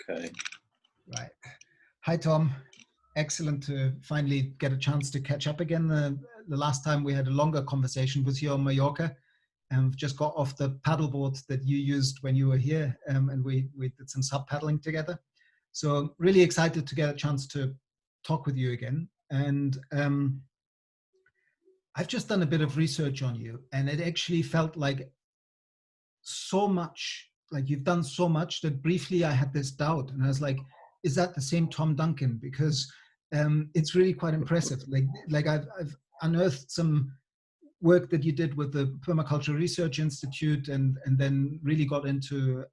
Okay. Right. Hi, Tom. Excellent to finally get a chance to catch up again. The last time we had a longer conversation was here on Mallorca, and we've just got off the paddleboard that you used when you were here, and we did some sub paddling together. So really excited to get a chance to talk with you again. And I've just done a bit of research on you, and it actually felt like so much, like you've done so much that briefly I had this doubt, and I was like, is that the same Tom Duncan? Because it's really quite impressive. Like I've unearthed some work that you did with the Permaculture Research Institute, and then really got into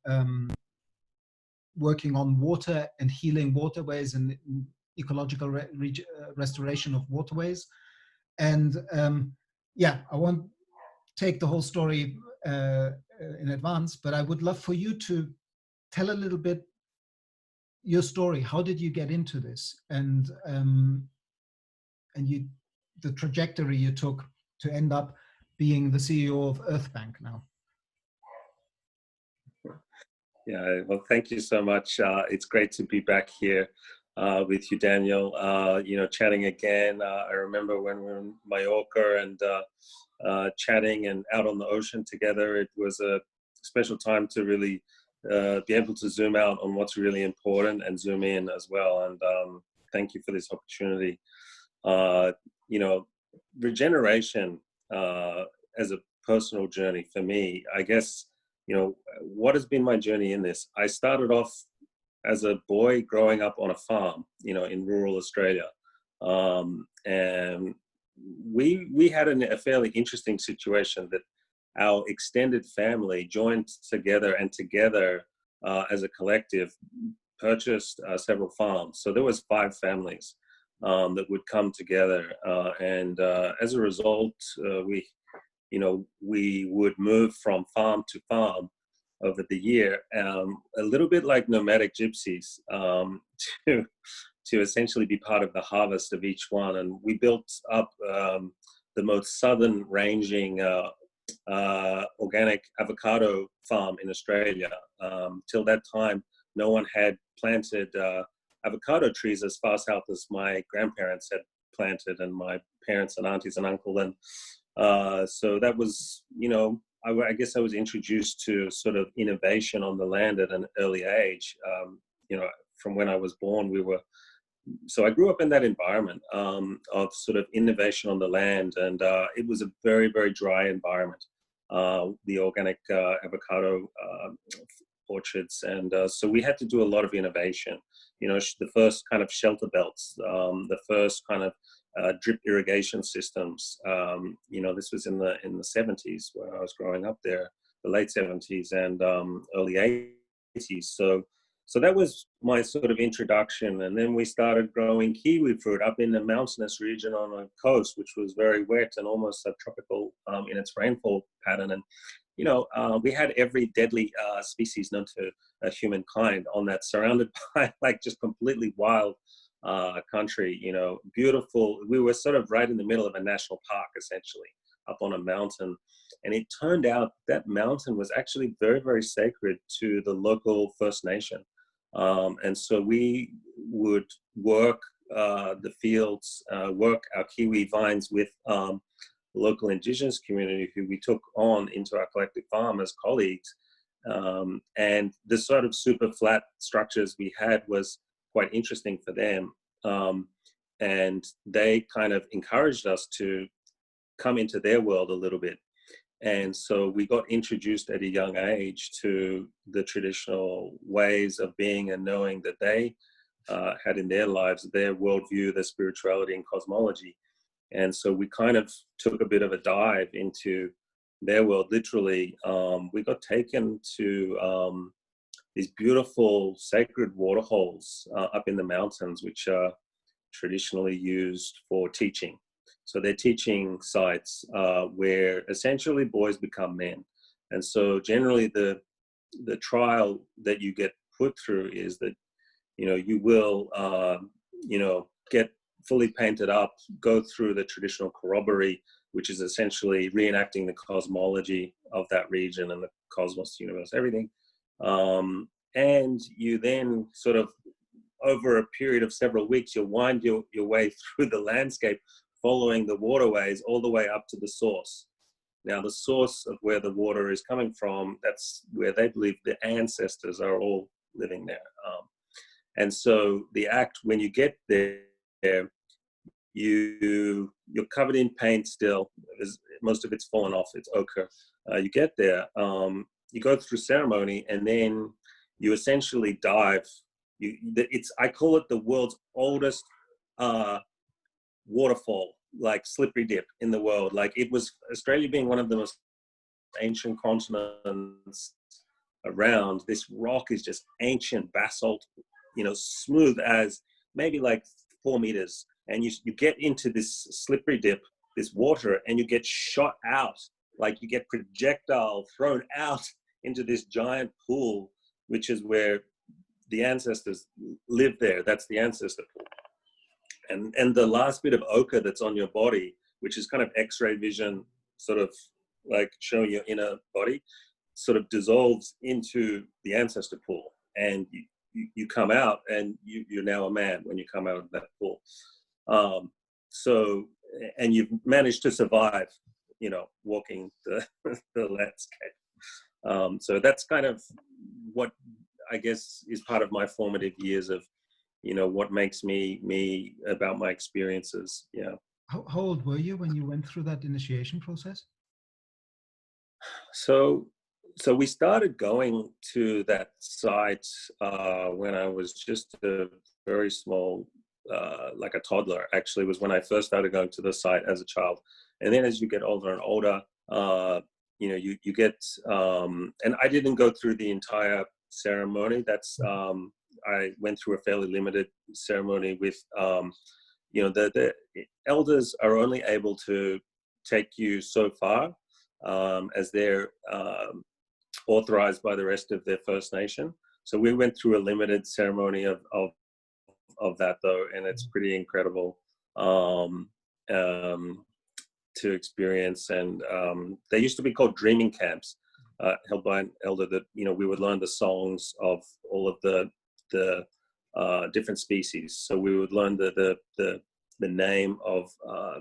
working on water and healing waterways and ecological restoration of waterways. And yeah, I won't take the whole story in advance, but I would love for you to tell a little bit your story. How did you get into this, and the trajectory you took to end up being the CEO of Earthbank now? Yeah, well, thank you so much. It's great to be back here with you, Daniel. Chatting again. I remember when we were in Mallorca and chatting and out on the ocean together. It was a special time to really be able to zoom out on what's really important and zoom in as well. And thank you for this opportunity. Regeneration as a personal journey for me, I guess, what has been my journey in this? I started off as a boy growing up on a farm, in rural Australia. And we had a fairly interesting situation that our extended family joined together and as a collective purchased several farms. So there was 5 families that would come together. And as a result, we would move from farm to farm over the year, a little bit like nomadic gypsies, to essentially be part of the harvest of each one. And we built up the most southern ranging organic avocado farm in Australia. Till that time, no one had planted avocado trees as far south as my grandparents had planted, and my parents and aunties and uncle. And so that was, I guess I was introduced to sort of innovation on the land at an early age. From when I was born, so I grew up in that environment of sort of innovation on the land, and it was a very, very dry environment, the organic avocado orchards. And so we had to do a lot of innovation. The first kind of shelter belts, the first kind of drip irrigation systems. This was in the 70s where I was growing up there, the late 70s and early 80s. So that was my sort of introduction. And then we started growing kiwi fruit up in the mountainous region on a coast, which was very wet and almost subtropical in its rainfall pattern. And we had every deadly species known to humankind on that, surrounded by like just completely wild country, beautiful. We were sort of right in the middle of a national park, essentially, up on a mountain. And it turned out that mountain was actually very, very sacred to the local First Nation. And so we would work the fields, work our kiwi vines with local indigenous community who we took on into our collective farm as colleagues. And the sort of super flat structures we had was quite interesting for them. And they kind of encouraged us to come into their world a little bit. And so we got introduced at a young age to the traditional ways of being and knowing that they had in their lives, their worldview, their spirituality and cosmology. And so we kind of took a bit of a dive into their world. Literally, we got taken to these beautiful sacred water holes up in the mountains, which are traditionally used for teaching. So they're teaching sites where essentially boys become men. And so generally the trial that you get put through is that, you will, get fully painted up, go through the traditional corroboree, which is essentially reenacting the cosmology of that region and the cosmos, universe, everything. and you then sort of, over a period of several weeks, you'll wind your way through the landscape, following the waterways all the way up to the source. Now, the source of where the water is coming from, that's where they believe the ancestors are all living there. And so the act, when you get there, you're covered in paint still. Most of it's fallen off, it's ochre. You get there, you go through ceremony, and then you essentially dive. I call it the world's oldest waterfall, like slippery dip in the world. Like, it was, Australia being one of the most ancient continents around, this rock is just ancient basalt, smooth as maybe like 4 meters. And you get into this slippery dip, this water, and you get shot out, like you get projectile thrown out into this giant pool, which is where the ancestors live there. That's the ancestor pool. And the last bit of ochre that's on your body, which is kind of X-ray vision, sort of like showing your inner body, sort of dissolves into the ancestor pool. And you come out, and you're now a man when you come out of that pool. And you've managed to survive, walking the landscape. So that's kind of what I guess is part of my formative years of, what makes me about my experiences. Yeah. How old were you when you went through that initiation process? So we started going to that site when I was just a very small, like a toddler, actually, was when I first started going to the site as a child. And then as you get older and older, you get, and I didn't go through the entire ceremony. That's, I went through a fairly limited ceremony with, the elders are only able to take you so far, as they're authorized by the rest of their First Nation. So we went through a limited ceremony of that, though, and it's pretty incredible to experience. And they used to be called dreaming camps, held by an elder, that we would learn the songs of all of the different species. So we would learn the name of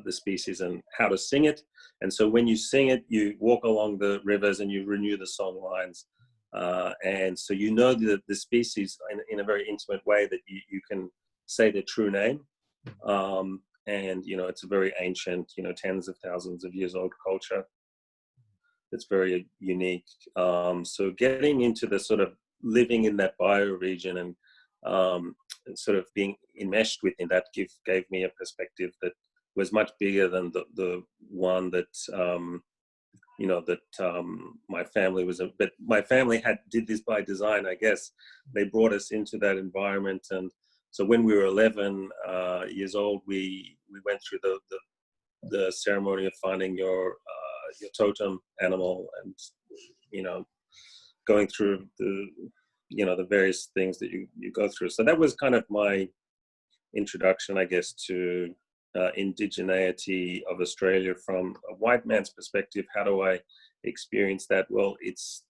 the species and how to sing it. And so when you sing it, you walk along the rivers and you renew the song lines. And so the species in a very intimate way, that you can say their true name. And, it's a very ancient, tens of thousands of years old culture. It's very unique. So getting into the sort of living in that bioregion and sort of being enmeshed within that gave me a perspective that was much bigger than the one that, my family was, but my family did this by design, I guess. They brought us into that environment. And so when we were 11 years old, we went through the ceremony of finding your totem animal, and going through the various things that you go through. So that was kind of my introduction, I guess, to indigeneity of Australia from a white man's perspective. How do I experience that? Well, it's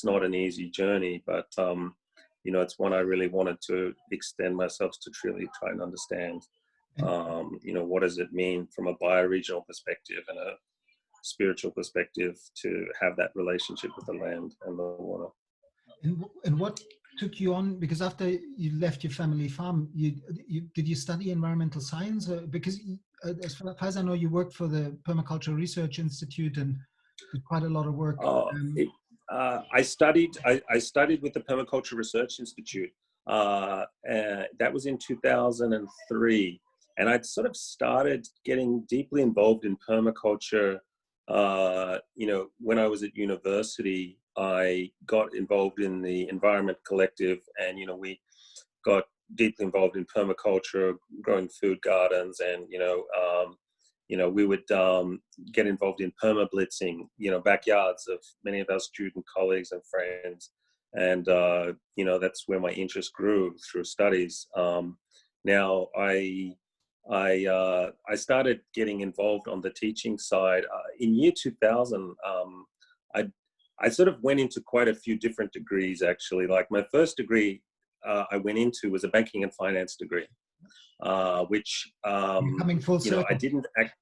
not an easy journey, but it's one I really wanted to extend myself to truly try and understand. What does it mean from a bioregional perspective and a spiritual perspective to have that relationship with the land and the water. And what took you on? Because after you left your family farm, did you study environmental science? Because as far as I know, you worked for the Permaculture Research Institute and did quite a lot of work. I studied with the Permaculture Research Institute. That was in 2003. And I'd sort of started getting deeply involved in permaculture. When I was at university, I got involved in the Environment Collective, and we got deeply involved in permaculture, growing food gardens, and we would get involved in perma-blitzing, backyards of many of our student colleagues and friends, and that's where my interest grew through studies. Now I started getting involved on the teaching side in year 2000. I sort of went into quite a few different degrees, actually. Like my first degree I went into was a banking and finance degree, which, You're coming full you know, I circle. didn't act,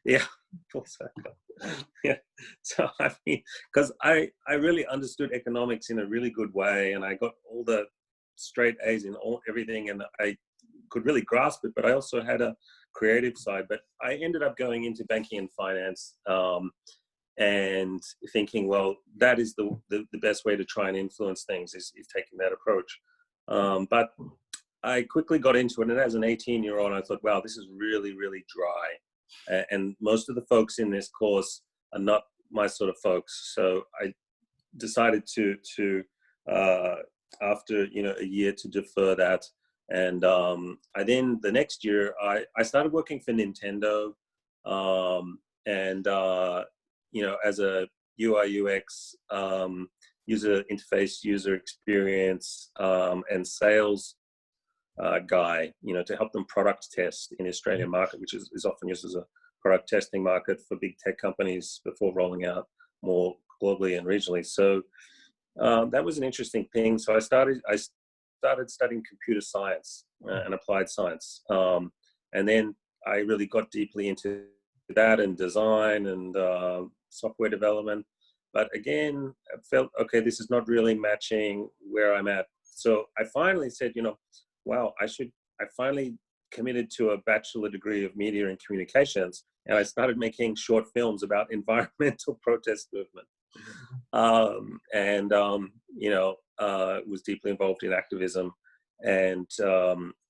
yeah, full circle. Yeah. So, I mean, because I really understood economics in a really good way, and I got all the straight A's in everything, and I could really grasp it, but I also had a creative side. But I ended up going into banking and finance, and thinking, well, that is the best way to try and influence things is taking that approach. But I quickly got into it, and as an 18-year-old, I thought, wow, this is really, really dry. And most of the folks in this course are not my sort of folks. So I decided to after, you know, a year, to defer that. And I then, the next year, I started working for Nintendo, and you know, as a UI UX, user interface, user experience, and sales guy, you know, to help them product test in the Australian market, which is often used as a product testing market for big tech companies before rolling out more globally and regionally. So that was an interesting thing. So I started studying computer science and applied science, and then I really got deeply into that and design and software development. But again, I felt, okay, this is not really matching where I'm at. So I finally said, you know, wow, I finally committed to a bachelor degree of media and communications, and I started making short films about environmental protest movement. You know, was deeply involved in activism, and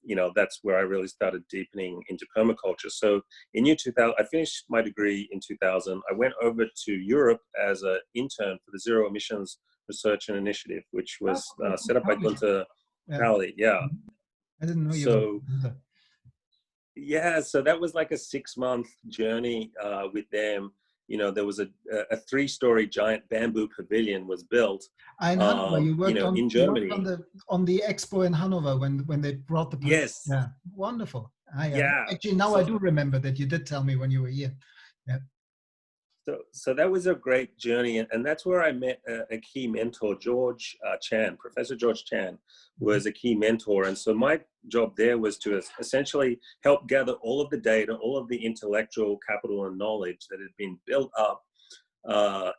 you know, that's where I really started deepening into permaculture. So in year 2000, I finished my degree in 2000. I went over to Europe as an intern for the Zero Emissions Research and Initiative, which was set up by Gunter Pauli. Yeah. I didn't know you. So yeah, so that was like a 6-month journey with them. You know, there was a 3-story giant bamboo pavilion was built. In Hanover, you worked, you know, on, in you worked Germany. on the expo in Hanover when they brought the pavilion. Yes. Yeah, wonderful. Yeah. Actually, now I do remember that you did tell me when you were here. Yeah. So that was a great journey, and that's where I met a key mentor, George Chan. Professor George Chan was a key mentor, and so my job there was to essentially help gather all of the data, all of the intellectual capital and knowledge that had been built up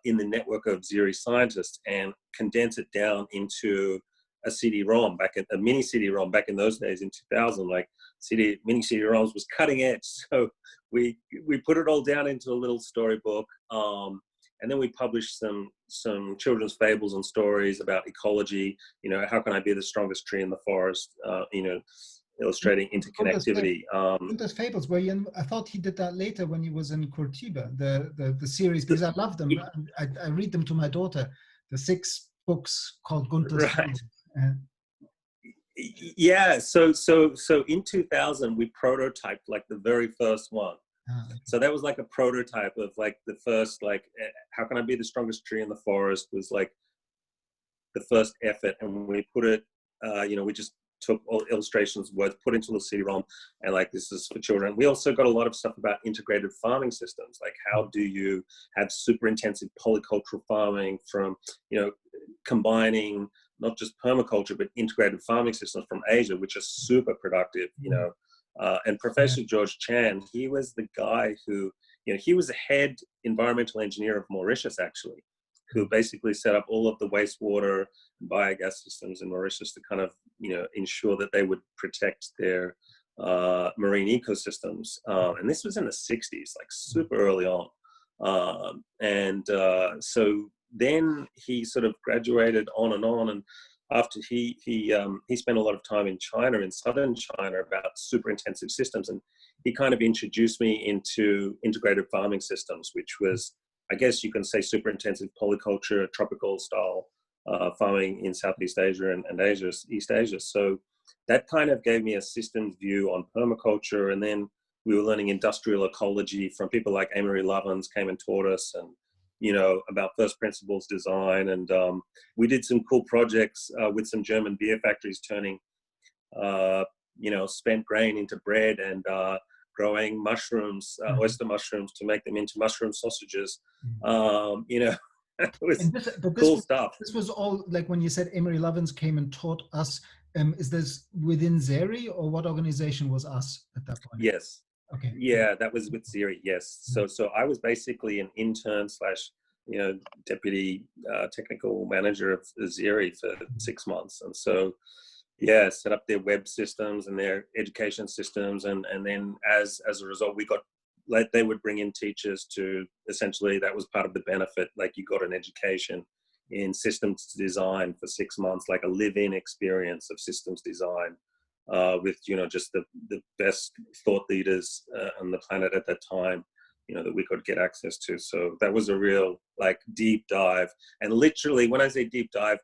in the network of Ziri scientists, and condense it down into a CD-ROM, a mini CD-ROM back in those days in 2000. Like mini CD-ROMs was cutting edge, so we put it all down into a little storybook, and then we published some children's fables and stories about ecology. You know, how can I be the strongest tree in the forest? You know, illustrating interconnectivity. Gunter's fables, where I thought he did that later when he was in Curitiba, the series, because I love them. I read them to my daughter. The 6 books called Gunter's fables. Yeah, so in 2000 we prototyped like the very first one. So that was like a prototype of like the first, like, how can I be the strongest tree in the forest was like the first effort, and we put it, you know, we just took all illustrations, words, put into the CD-ROM, and like, this is for children. We also got a lot of stuff about integrated farming systems, like how do you have super intensive polycultural farming from, you know, combining not just permaculture, but integrated farming systems from Asia, which are super productive, you know. And Professor George Chan, he was the guy who, you know, he was the head environmental engineer of Mauritius, actually, who basically set up all of the wastewater and biogas systems in Mauritius to kind of, you know, ensure that they would protect their marine ecosystems. And this was in the 60s, like super early on. So then he sort of graduated on, and after he spent a lot of time in China, in southern China, about super intensive systems, and he kind of introduced me into integrated farming systems, which was, I guess you can say, super intensive polyculture, tropical style farming in Southeast Asia and Asia, East Asia. So that kind of gave me a systems view on permaculture, and then we were learning industrial ecology from people like Amory Lovins came and taught us, and, you know, about first principles design. And we did some cool projects with some German beer factories, turning, you know, spent grain into bread, and growing mushrooms, oyster mushrooms, to make them into mushroom sausages. You know, It was And but cool stuff. this was all like when you said Emery Lovins came and taught us. Is this within Zeri, or what organization was us at that point? Yes. Okay. Yeah, that was with Zeri. Yes. So I was basically an intern slash, deputy technical manager of Zeri for 6 months. And so, yeah, set up their web systems and their education systems. And then as a result, we got, like, they would bring in teachers to, essentially, that was part of the benefit. Like, you got an education in systems design for 6 months, like a live-in experience of systems design. With just the best thought leaders on the planet at that time, that we could get access to. So that was a real, like, deep dive. And literally, when I say deep dive,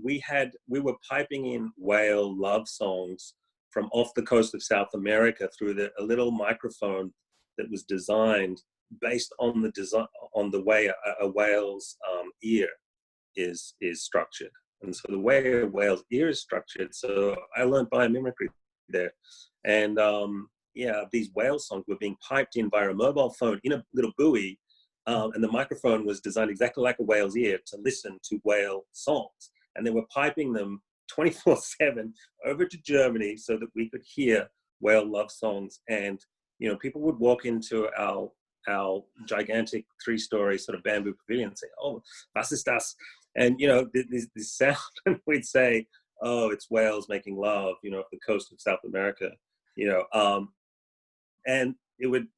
we were piping in whale love songs from off the coast of South America through a little microphone that was designed based on the design, on the way a whale's ear is structured. And so the way a whale's ear is structured, so I learned biomimicry there. And these whale songs were being piped in via a mobile phone in a little buoy, and the microphone was designed exactly like a whale's ear to listen to whale songs. And they were piping them 24/7 over to Germany so that we could hear whale love songs. And, people would walk into our gigantic 3-story sort of bamboo pavilion and say, "Oh, was ist das?" And, this sound, and we'd say, "Oh, it's whales making love, off the coast of South America," and it would,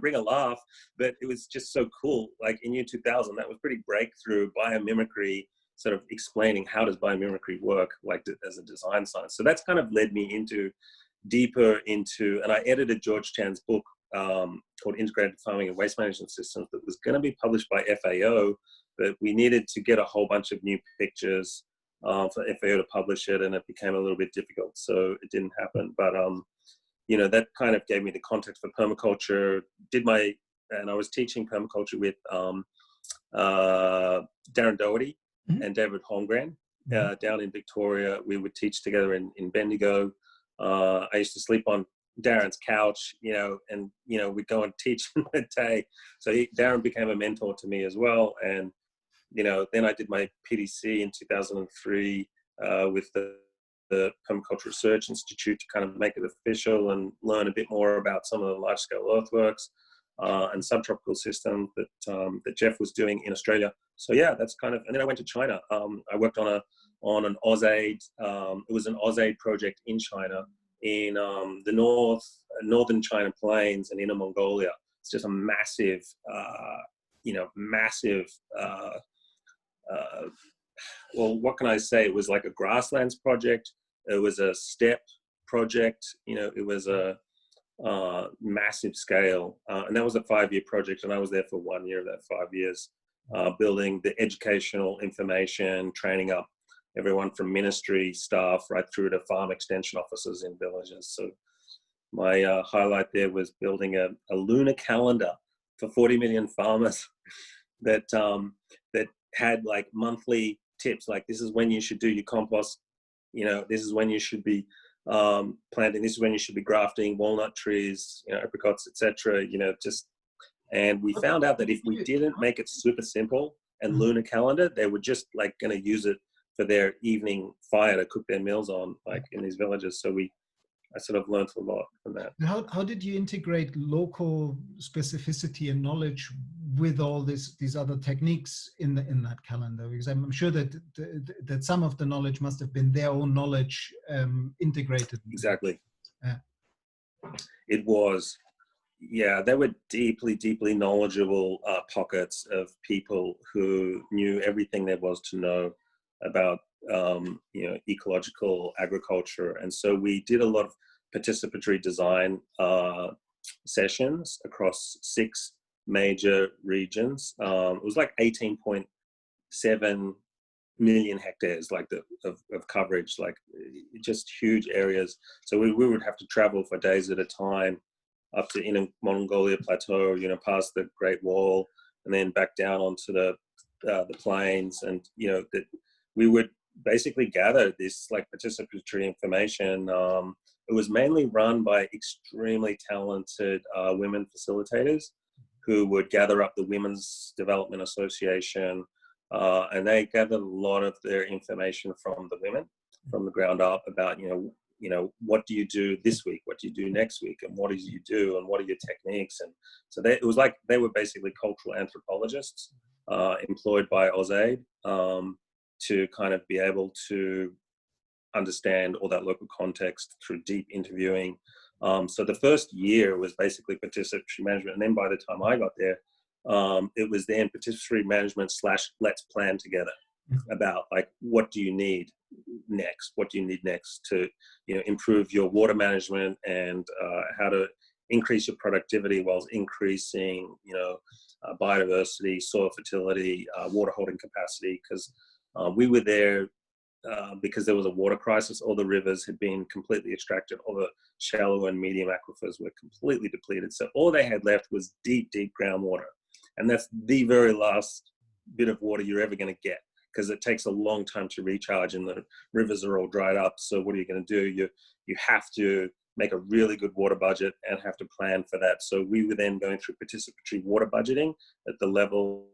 bring a laugh, but it was just so cool. Like in year 2000, that was pretty breakthrough biomimicry, sort of explaining how does biomimicry work, like as a design science. So that's kind of led me deeper into, and I edited George Chan's book called Integrated Farming and Waste Management Systems that was going to be published by FAO, but we needed to get a whole bunch of new pictures for FAO to publish it, and it became a little bit difficult, so it didn't happen. But that kind of gave me the context for permaculture. And I was teaching permaculture with Darren Doherty and David Holmgren down in Victoria. We would teach together in Bendigo. I used to sleep on Darren's couch, and we'd go and teach in the day. So Darren became a mentor to me as well. And then I did my PDC in 2003 with the Permaculture Research Institute to kind of make it official and learn a bit more about some of the large-scale earthworks and subtropical systems that Jeff was doing in Australia. So yeah, that's kind of, and then I went to China. I worked on an AusAid. It was an AusAid project in China, in the northern China plains and Inner Mongolia. It's just a massive, well, what can I say? It was like a grasslands project. It was a steppe project. It was a massive scale. And that was a 5-year project. And I was there for 1 year of that 5 years, building the educational information, training up everyone from ministry staff right through to farm extension officers in villages. So my highlight there was building a lunar calendar for 40 million farmers that had like monthly tips, like this is when you should do your compost, this is when you should be planting, this is when you should be grafting walnut trees, apricots, etc. And we found out that if we didn't make it super simple and lunar calendar, they were just like going to use it for their evening fire to cook their meals on, like in these villages. So I sort of learned a lot from that. How did you integrate local specificity and knowledge with all these other techniques in that calendar? Because I'm sure that some of the knowledge must have been their own knowledge integrated. Exactly. Yeah. It was. Yeah, they were deeply, deeply knowledgeable pockets of people who knew everything there was to know about ecological agriculture. And so we did a lot of participatory design sessions across 6 major regions. It was like 18.7 million hectares of coverage, like just huge areas. So we would have to travel for days at a time up to Inner Mongolia Plateau, past the Great Wahl, and then back down onto the plains. And that we would basically gather this like participatory information. It was mainly run by extremely talented women facilitators who would gather up the Women's Development Association, and they gathered a lot of their information from the women, from the ground up, about what do you do this week, what do you do next week, and what do you do, and what are your techniques. And so it was like they were basically cultural anthropologists employed by AusAid to kind of be able to understand all that local context through deep interviewing. So the first year was basically participatory management, and then by the time I got there, it was then participatory management / let's plan together about, like, what do you need next? What do you need next to improve your water management, and how to increase your productivity whilst increasing biodiversity, soil fertility, water holding capacity, because we were there because there was a water crisis. All the rivers had been completely extracted. All the shallow and medium aquifers were completely depleted. So all they had left was deep, deep groundwater. And that's the very last bit of water you're ever going to get, because it takes a long time to recharge and the rivers are all dried up. So what are you going to do? You have to make a really good water budget and have to plan for that. So we were then going through participatory water budgeting at the level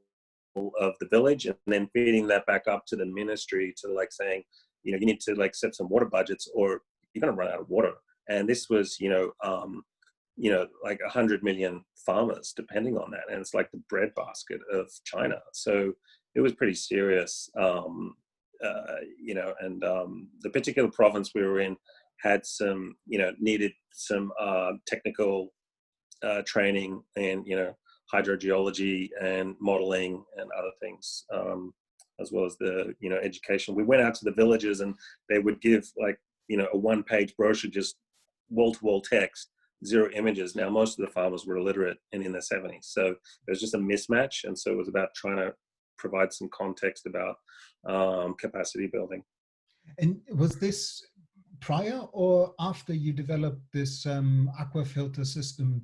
of the village, and then feeding that back up to the ministry to, like, saying, you need to, like, set some water budgets or you're going to run out of water. And this was, like 100 million farmers depending on that. And it's like the breadbasket of China. So it was pretty serious, and the particular province we were in had some, needed some technical training and, hydrogeology and modeling and other things, as well as the, education. We went out to the villages and they would give, like, a one-page brochure, just wall-to-wall text, 0 images. Now, most of the farmers were illiterate and in their 70s. So it was just a mismatch. And so it was about trying to provide some context about capacity building. And was this prior or after you developed this aqua filter system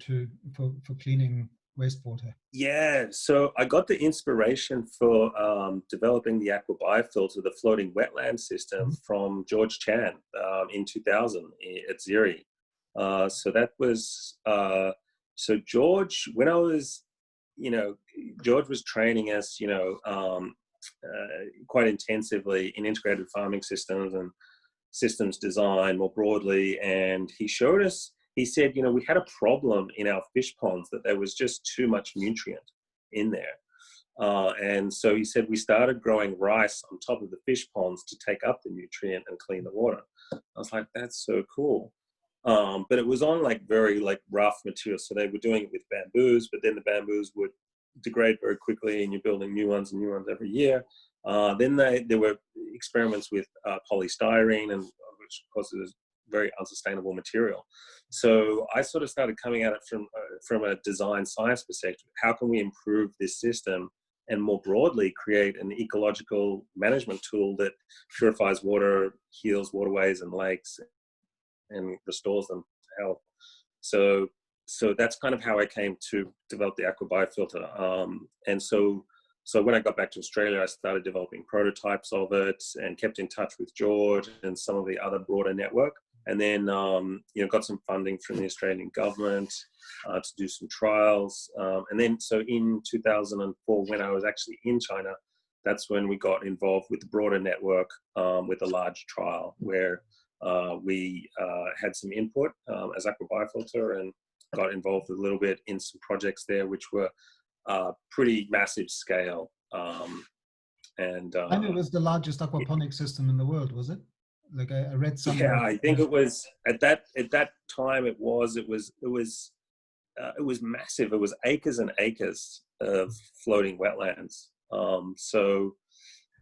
for cleaning wastewater? Yeah, so I got the inspiration for developing the Aqua Bio-Filter, the floating wetland system, from George Chan in 2000 at Ziri. So that was, so George, when I was, George was training us, quite intensively in integrated farming systems and systems design more broadly. And he showed us, he said, we had a problem in our fish ponds that there was just too much nutrient in there. And so he said, we started growing rice on top of the fish ponds to take up the nutrient and clean the water. I was like, that's so cool. But it was on, like, very, like, rough material. So they were doing it with bamboos, but then the bamboos would degrade very quickly and you're building new ones every year. Then there were experiments with polystyrene, and which of course is very unsustainable material. So I sort of started coming at it from a design science perspective. How can we improve this system and more broadly create an ecological management tool that purifies water, heals waterways and lakes, and restores them to health? So that's kind of how I came to develop the Aqua Bio-Filter. And so when I got back to Australia, I started developing prototypes of it and kept in touch with George and some of the other broader network. And then, got some funding from the Australian government to do some trials. And then, so in 2004, when I was actually in China, that's when we got involved with the broader network with a large trial where we had some input as Aqua Bio-Filter and got involved a little bit in some projects there, which were pretty massive scale. And it was the largest aquaponics system in the world, was it? Like I read somewhere. Yeah, I think it was at that time. It was massive. It was acres and acres of floating wetlands. So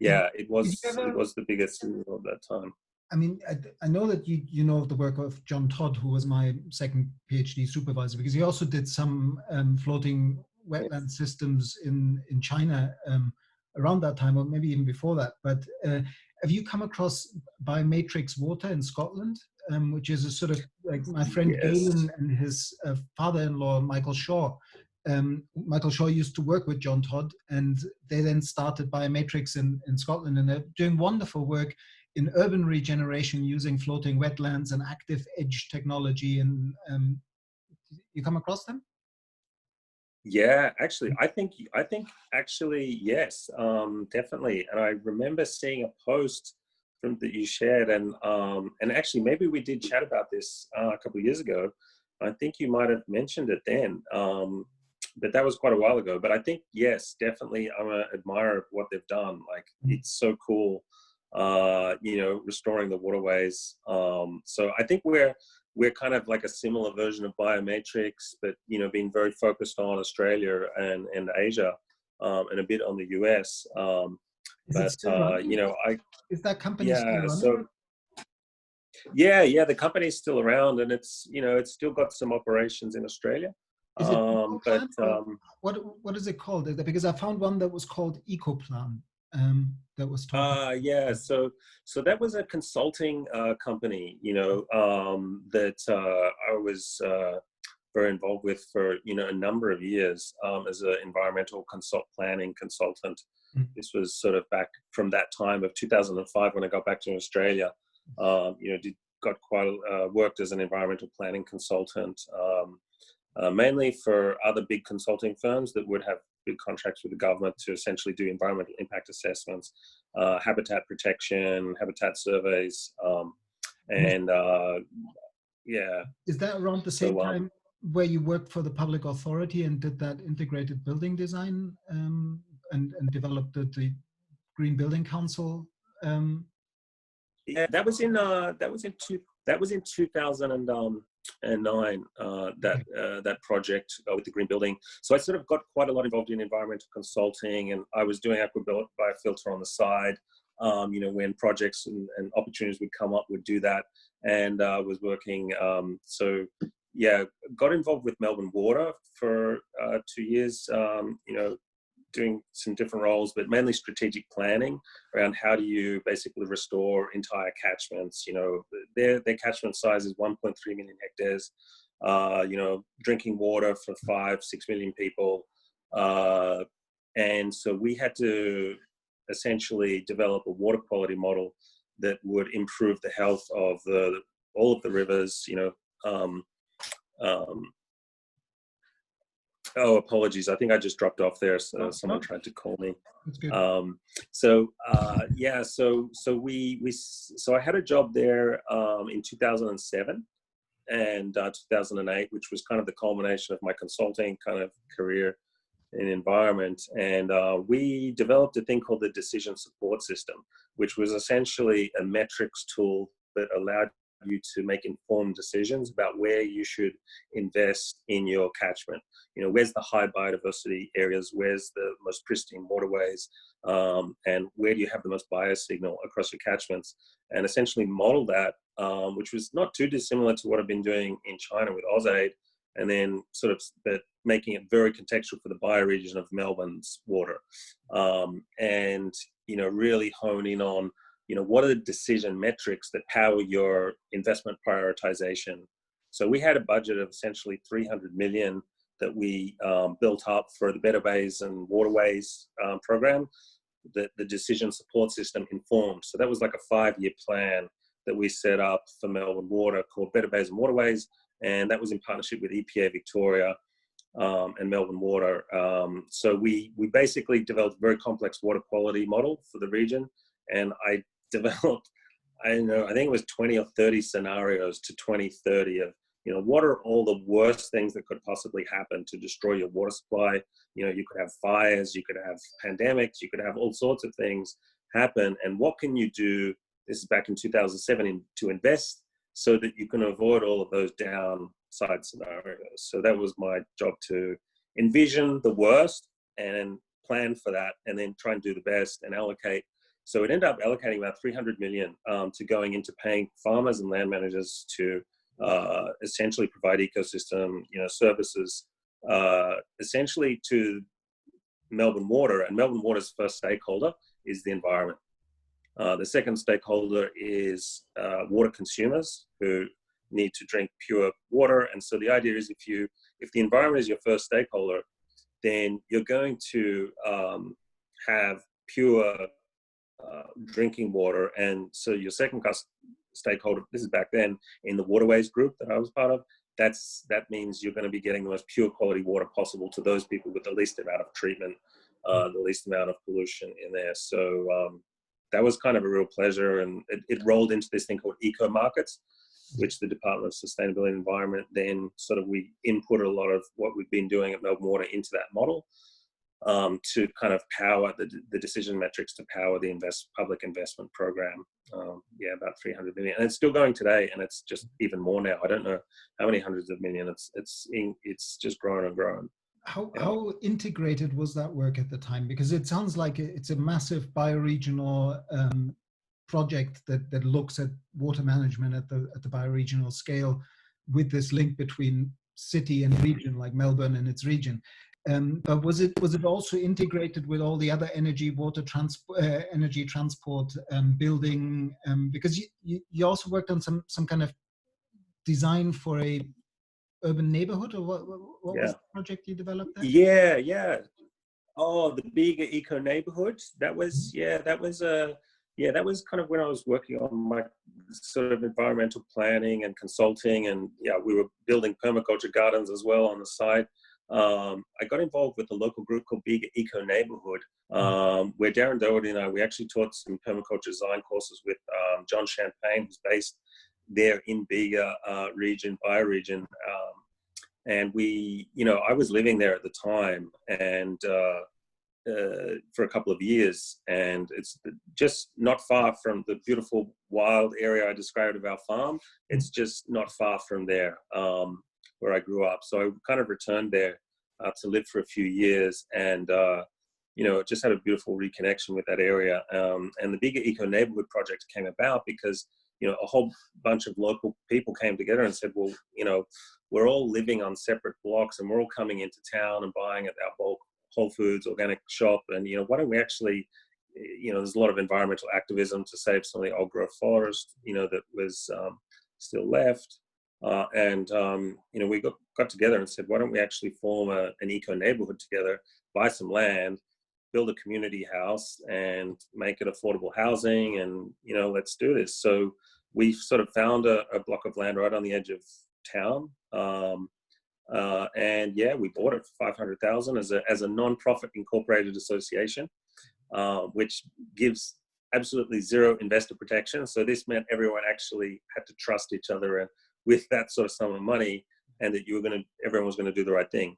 yeah, it was the biggest in the world at that time. I mean, I know that you know the work of John Todd, who was my second PhD supervisor, because he also did some floating wetland systems in China around that time, or maybe even before that. But have you come across biomatrix water in Scotland, which is a sort of, like, my friend Galen and his father-in-law, Michael Shaw. Michael Shaw used to work with John Todd, and they then started biomatrix in Scotland, and they're doing wonderful work in urban regeneration using floating wetlands and active edge technology. And you come across them? Yeah, actually, I think actually, yes, definitely. And I remember seeing a post from that you shared, and actually maybe we did chat about this a couple of years ago. I think you might have mentioned it then, but that was quite a while ago. But I think yes, definitely, I'm an admirer of what they've done. Like it's so cool, you know, restoring the waterways. So I think we're kind of like a similar version of biometrics, but you know, being very focused on Australia and Asia, and a bit on the US. Is it still You running? know, Is that company still yeah, running? so yeah, the company's still around, and it's, you know, it's still got some operations in Australia. Is it Ecoplan, or Um, what is it called? Because I found one that was called Ecoplan, that was talking. yeah, so that was a consulting company, you know, that I was very involved with for, you know, a number of years, as an environmental planning consultant. Mm. This was sort of back from that time of 2005 when I got back to Australia. You know, worked as an environmental planning consultant, mainly for other big consulting firms that would have big contracts with the government to essentially do environmental impact assessments, habitat protection, habitat surveys, and yeah. Is that around the same So time where you worked for the public authority and did that integrated building design, and developed the Green Building Council? yeah, that was in 2009, that project with the green building. So I sort of got quite a lot involved in environmental consulting, and I was doing Aqua Bio-Filter on the side. You know, when projects and opportunities would come up, would do that, and was working. So yeah, got involved with Melbourne Water for 2 years. You know, doing some different roles, but mainly strategic planning around how do you basically restore entire catchments. You know, their catchment size is 1.3 million hectares. You know, drinking water for 5-6 million people, and so we had to essentially develop a water quality model that would improve the health of all of the rivers. You know. Um, Oh, apologies. I think I just dropped off there. So someone tried to call me. That's good. Yeah, so I had a job there in 2007 and 2008, which was kind of the culmination of my consulting kind of career in environment. And we developed a thing called the decision support system, which was essentially a metrics tool that allowed you to make informed decisions about where you should invest in your catchment. You know, where's the high biodiversity areas, where's the most pristine waterways, and where do you have the most biosignal across your catchments, and essentially model that, which was not too dissimilar to what I've been doing in China with AusAid, and then sort of but making it very contextual for the bioregion of Melbourne's water, and you know, really hone in on, you know, what are the decision metrics that power your investment prioritization. So we had a budget of essentially 300 million that we built up for the Better Bays and Waterways program that the decision support system informed. So that was like a 5-year plan that we set up for Melbourne Water called Better Bays and Waterways, and that was in partnership with EPA Victoria and Melbourne Water. So we basically developed a very complex water quality model for the region, and I developed, I think it was 20 or 30 scenarios to 2030 of, you know, what are all the worst things that could possibly happen to destroy your water supply. You know, you could have fires, you could have pandemics, you could have all sorts of things happen, and what can you do, this is back in 2007, to invest so that you can avoid all of those downside scenarios. So that was my job, to envision the worst and plan for that, and then try and do the best and allocate. So it ended up allocating about 300 million to going into paying farmers and land managers to essentially provide ecosystem, you know, services, essentially to Melbourne Water. And Melbourne Water's first stakeholder is the environment. The second stakeholder is water consumers who need to drink pure water. And so the idea is, if the environment is your first stakeholder, then you're going to have pure drinking water. And so your second stakeholder, this is back then in the waterways group that I was part of, that means you're going to be getting the most pure quality water possible to those people with the least amount of treatment, the least amount of pollution in there. So that was kind of a real pleasure, and it rolled into this thing called eco markets, which the Department of Sustainability and Environment then sort of, we input a lot of what we've been doing at Melbourne Water into that model, to kind of power the decision metrics to power the public investment program. About 300 million, and it's still going today, and it's just even more now. I don't know how many hundreds of million. It's just grown and grown. How integrated was that work at the time? Because it sounds like it's a massive bioregional project that looks at water management at the bioregional scale, with this link between city and region, like Melbourne and its region. But was it also integrated with all the other energy, water transport, energy transport, building? Because you also worked on some kind of design for a urban neighborhood, or what was the project you developed there? Yeah. Oh, the bigger eco neighborhood. That was that was kind of when I was working on my sort of environmental planning and consulting, and we were building permaculture gardens as well on the side. I got involved with a local group called Bega Eco Neighborhood, where Darren, Doherty and I, we actually taught some permaculture design courses with John Champagne, who's based there in Bega region, bioregion. And we, I was living there at the time, and for a couple of years, and it's just not far from the beautiful wild area I described of our farm. It's just not far from there, where I grew up. So I kind of returned there to live for a few years, and just had a beautiful reconnection with that area. And the Bigger Eco Neighborhood project came about because a whole bunch of local people came together and said, well, we're all living on separate blocks, and we're all coming into town and buying at our bulk Whole Foods organic shop, and why don't we actually, there's a lot of environmental activism to save some of the old growth forest, that was still left. We got together and said, why don't we actually form an eco neighborhood together, buy some land, build a community house, and make it affordable housing, and let's do this. So we sort of found a block of land right on the edge of town, and we bought it for $500,000 as a non-profit incorporated association, which gives absolutely zero investor protection. So this meant everyone actually had to trust each other, and with that sort of sum of money, and that everyone was going to do the right thing.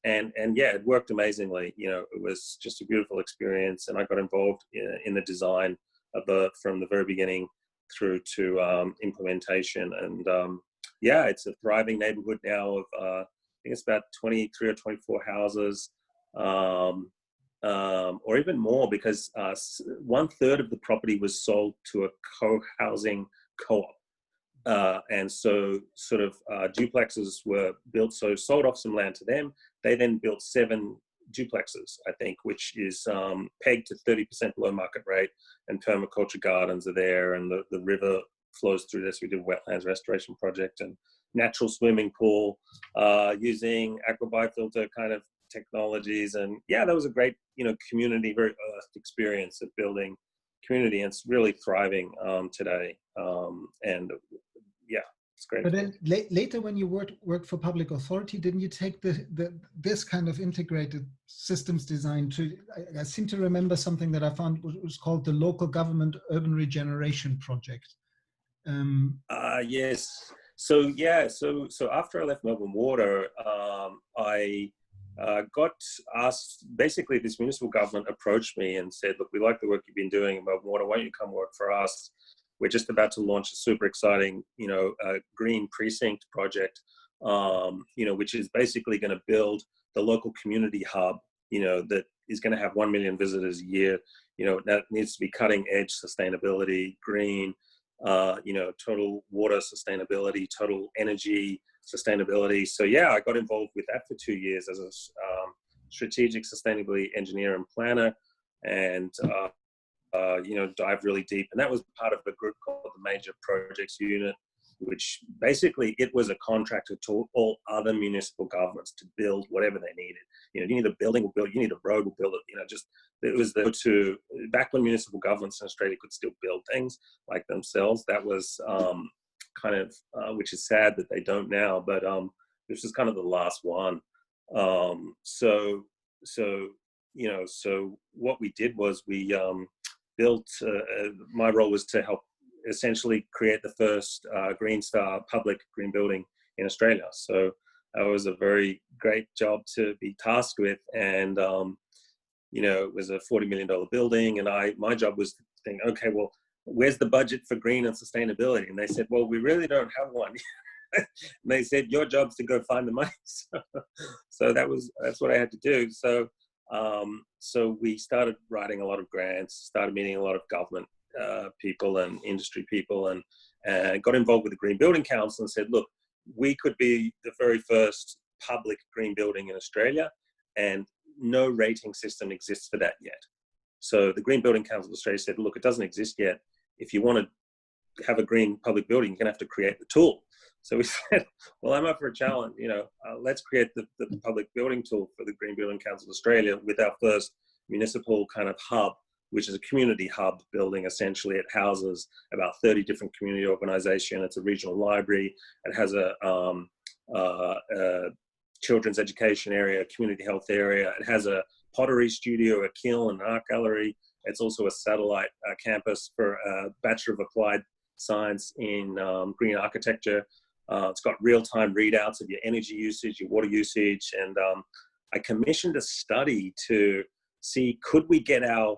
It worked amazingly. It was just a beautiful experience, and I got involved in the design of from the very beginning through to implementation. And it's a thriving neighborhood now of I think it's about 23 or 24 houses, or even more, because 1/3 of the property was sold to a co-housing co-op. And so sort of duplexes were built, so sold off some land to them. They then built 7 duplexes, I think, which is pegged to 30% below market rate, and permaculture gardens are there, and the river flows through this. We did a wetlands restoration project and natural swimming pool using Aqua Bio-Filter kind of technologies. And that was a great, community, very earthed experience of building community, and it's really thriving today. It's great. But then later, when you worked for public authority, didn't you take this kind of integrated systems design to? I seem to remember something that I found was called the Local Government Urban Regeneration Project. Yes. So after I left Melbourne Water, I got asked. Basically, this municipal government approached me and said, "Look, we like the work you've been doing in Melbourne Water. Why don't you come work for us? We're just about to launch a super exciting, green precinct project, which is basically going to build the local community hub, that is going to have 1 million visitors a year. That needs to be cutting edge sustainability, green, total water sustainability, total energy sustainability." So I got involved with that for 2 years as a strategic sustainability engineer and planner, and dive really deep. And that was part of a group called the Major Projects Unit, which basically it was a contractor to all other municipal governments to build whatever they needed. You need a building, we'll build it. You need a road, we'll build it. It was back when municipal governments in Australia could still build things like themselves. That was kind of, which is sad that they don't now, but this was kind of the last one. So what we did was we built, my role was to help essentially create the first Green Star public green building in Australia. So that was a very great job to be tasked with. And, it was a $40 million building. And my job was to think, okay, well, where's the budget for green and sustainability? And they said, well, we really don't have one. And they said, your job's to go find the money. So that's what I had to do. So we started writing a lot of grants, started meeting a lot of government people and industry people, and got involved with the Green Building Council and said, look, we could be the very first public green building in Australia, and no rating system exists for that yet. So the Green Building Council of Australia said, look, it doesn't exist yet. If you want to have a green public building, you're going to have to create the tool. So we said, well, I'm up for a challenge. Let's create the public building tool for the Green Building Council of Australia with our first municipal kind of hub, which is a community hub building. Essentially, it houses about 30 different community organizations. It's a regional library. It has a children's education area, a community health area. It has a pottery studio, a kiln, an art gallery. It's also a satellite campus for a Bachelor of Applied Science in green architecture. It's got real-time readouts of your energy usage, your water usage. And I commissioned a study to see, could we get our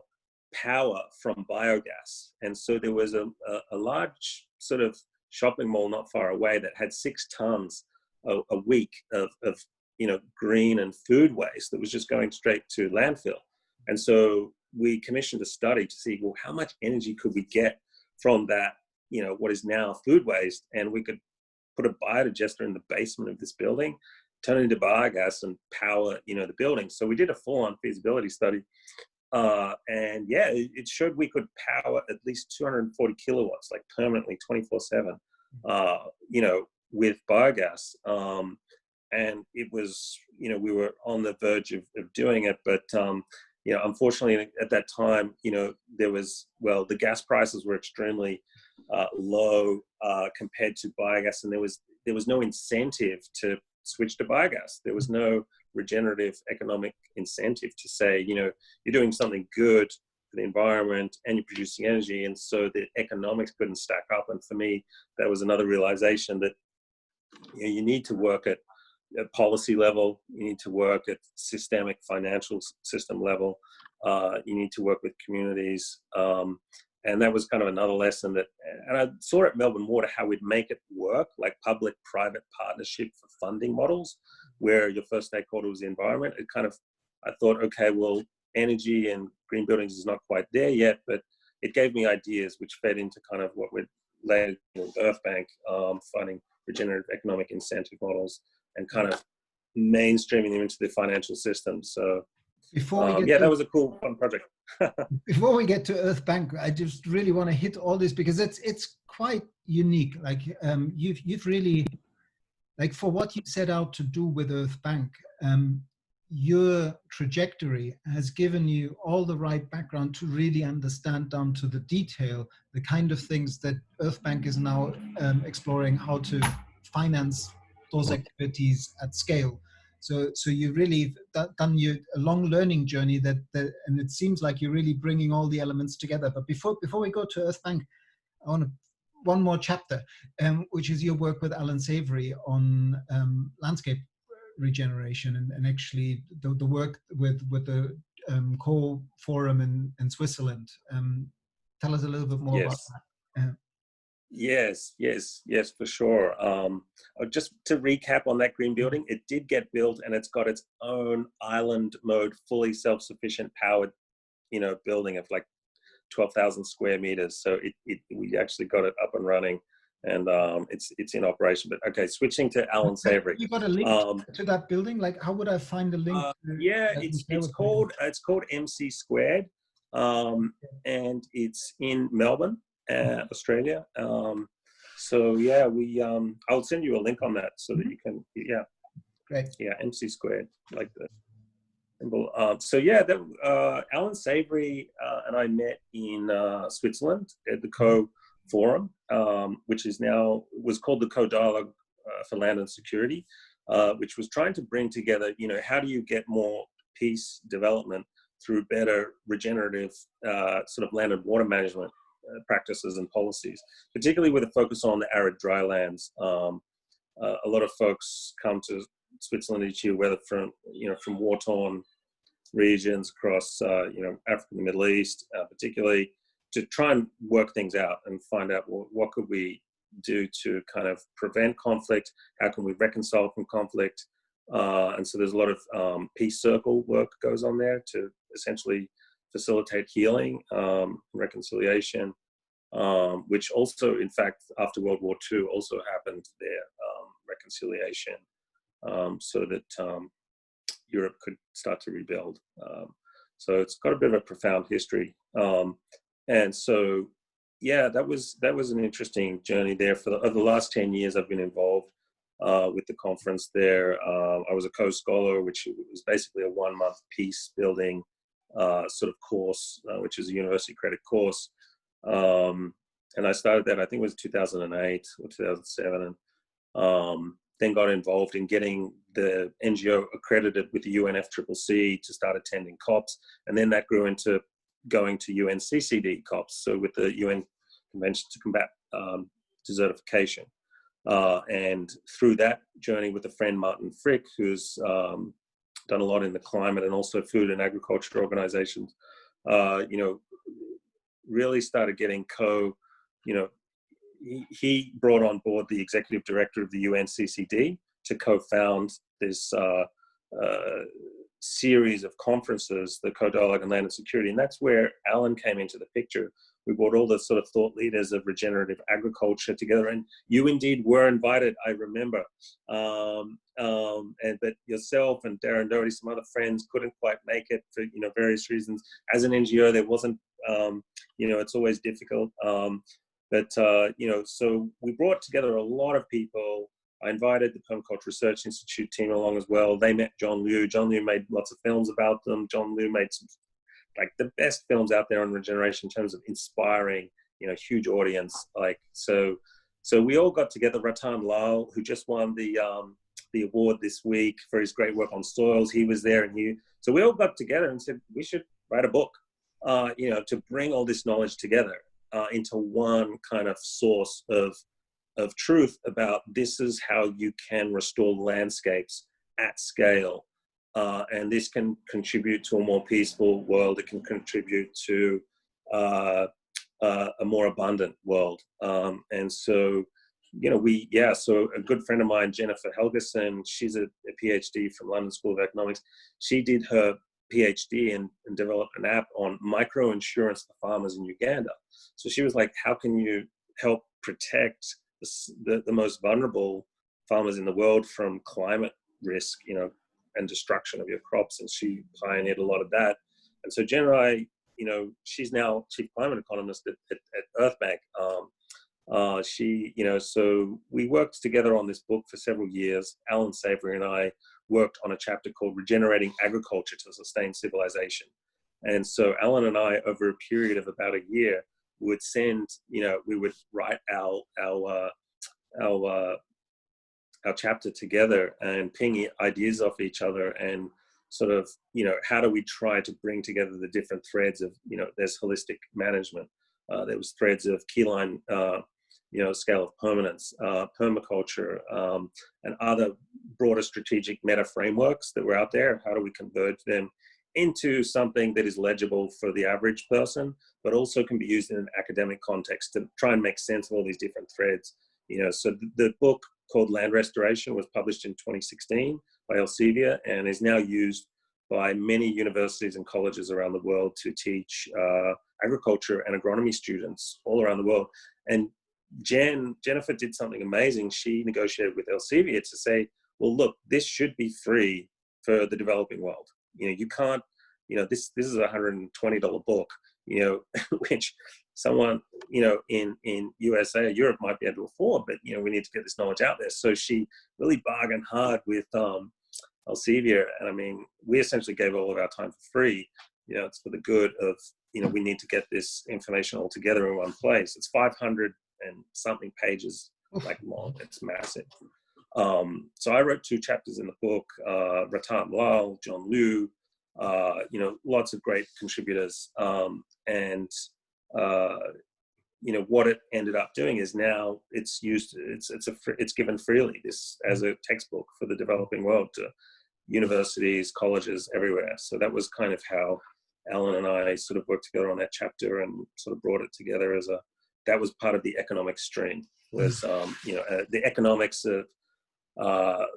power from biogas? And so there was a large sort of shopping mall not far away that had 6 tons a week of green and food waste that was just going straight to landfill. And so we commissioned a study to see, well, how much energy could we get from that, what is now food waste? And we could put a biodigester in the basement of this building, turn it into biogas and power, the building. So we did a full-on feasibility study. And yeah, it showed we could power at least 240 kilowatts, like permanently 24/7, with biogas. And it was, we were on the verge of doing it, but, unfortunately at that time, the gas prices were extremely low compared to biogas, and there was no incentive to switch to biogas. There was no regenerative economic incentive to say, you're doing something good for the environment and you're producing energy, and so the economics couldn't stack up. And for me, that was another realization that you need to work at policy level, you need to work at systemic financial system level, you need to work with communities. And that was kind of another lesson and I saw at Melbourne Water how we'd make it work, like public-private partnership for funding models, where your first stakeholder was the environment. I thought, okay, well, energy and green buildings is not quite there yet, but it gave me ideas which fed into kind of what we're later with Earthbank, funding regenerative economic incentive models and kind of mainstreaming them into the financial system. So that was a cool, fun project. Before we get to Earthbank, I just really want to hit all this because it's quite unique. Like you've really, like for what you set out to do with Earthbank, your trajectory has given you all the right background to really understand down to the detail the kind of things that Earthbank is now exploring how to finance those activities at scale. So you've really done a long learning journey and it seems like you're really bringing all the elements together. But before we go to Earthbank, I want one more chapter, which is your work with Alan Savory on landscape regeneration and actually the work with the CAUX Forum in Switzerland. Tell us a little bit more about that. Yes, for sure. Just to recap on that green building, it did get built and it's got its own island mode, fully self-sufficient powered, building of like 12,000 square meters. So we actually got it up and running, and it's in operation. But okay, switching to Alan Savory. You got a link to that building? Like, how would I find a link? It's called MC Squared, and it's in Melbourne, Australia. So yeah, I'll send you a link on that so that you can. Yeah. Great. Yeah, MC Squared, like the symbol. So yeah, Alan Savory and I met in Switzerland at the CAUX Forum, which was called the Co-Dialogue for Land and Security, which was trying to bring together, how do you get more peace development through better regenerative sort of land and water management practices and policies, particularly with a focus on the arid drylands. A lot of folks come to Switzerland each year, whether from war-torn regions across Africa and the Middle East, particularly, to try and work things out and find out, well, what could we do to kind of prevent conflict? How can we reconcile from conflict? And so there's a lot of peace circle work goes on there to essentially facilitate healing, reconciliation, which also, in fact, after World War II also happened there, reconciliation, so that Europe could start to rebuild. So it's got a bit of a profound history. And so, yeah, that was an interesting journey there. Over the last 10 years, I've been involved with the conference there. I was a co-scholar, which was basically a 1-month peace building sort of course, which is a university credit course. And I started that, I think it was 2008 or 2007. And then got involved in getting the NGO accredited with the UNFCCC to start attending COPs. And then that grew into going to UNCCD COPs, so with the UN Convention to Combat Desertification. And through that journey with a friend, Martin Frick, who's done a lot in the climate and also food and agriculture organizations, really started getting he brought on board the executive director of the UNCCD to co-found this series of conferences, the Co-Dialogue on Land and Security. And that's where Alan came into the picture. We brought all the sort of thought leaders of regenerative agriculture together, and you indeed were invited, I remember. But yourself and Darren, Doherty, some other friends couldn't quite make it for various reasons. As an NGO, there wasn't, it's always difficult. So we brought together a lot of people. I invited the Permaculture Research Institute team along as well. They met John Liu. John Liu made lots of films about them. John Liu made some, the best films out there on regeneration in terms of inspiring, huge audience. So we all got together. Ratan Lal, who just won the award this week for his great work on soils, he was there, so we all got together and said we should write a book, to bring all this knowledge together into one kind of source of truth about this is how you can restore landscapes at scale. And this can contribute to a more peaceful world. It can contribute to a more abundant world. And so, so a good friend of mine, Jennifer Helgeson, she's a PhD from London School of Economics. She did her PhD and developed an app on micro-insurance for farmers in Uganda. So she was like, how can you help protect the most vulnerable farmers in the world from climate risk, and destruction of your crops? And she pioneered a lot of that. And so Jen and I, she's now chief climate economist at Earthbank. So we worked together on this book for several years. Alan Savory and I worked on a chapter called Regenerating Agriculture to Sustain Civilization. And so Alan and I, over a period of about a year, would send, we would write our chapter together and ping ideas off each other, and sort of, how do we try to bring together the different threads of, there's holistic management. There was threads of keyline, scale of permanence, permaculture, and other broader strategic meta frameworks that were out there. How do we converge them into something that is legible for the average person, but also can be used in an academic context to try and make sense of all these different threads? So the book called Land Restoration was published in 2016 by Elsevier and is now used by many universities and colleges around the world to teach agriculture and agronomy students all around the world. And Jennifer did something amazing. She negotiated with Elsevier to say, well, look, this should be free for the developing world. You can't, this is a $120 book, which someone, in USA or Europe might be able to afford, but, we need to get this knowledge out there. So she really bargained hard with Elsevier. And I mean, we essentially gave all of our time for free. it's for the good of, we need to get this information all together in one place. It's 500 and something pages like long. It's massive. So I wrote 2 chapters in the book, Ratan Lal, John Liu, lots of great contributors. What it ended up doing is now it's used, it's given freely, this as a textbook for the developing world to universities, colleges, everywhere. So that was kind of how Alan and I sort of worked together on that chapter and sort of brought it together that was part of the economic stream, was, the economics of,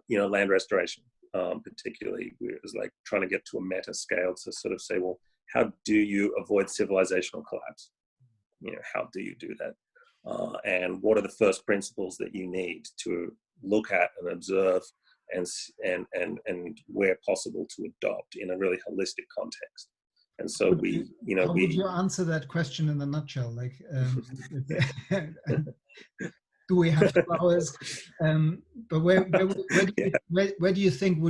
land restoration, particularly. It was like trying to get to a meta scale to sort of say, well, how do you avoid civilizational collapse? How do you do that? And what are the first principles that you need to look at and observe and where possible to adopt in a really holistic context? And so how would you answer that question in a nutshell? Like, do we have 2 hours? But where do you think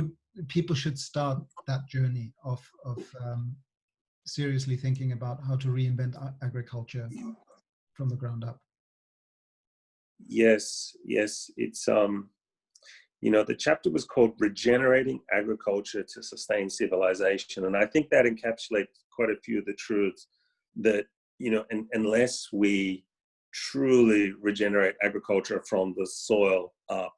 people should start that journey of seriously thinking about how to reinvent agriculture from the ground up? Yes, it's the chapter was called Regenerating Agriculture to Sustain Civilization, and I think that encapsulates quite a few of the truths that, unless we truly regenerate agriculture from the soil up,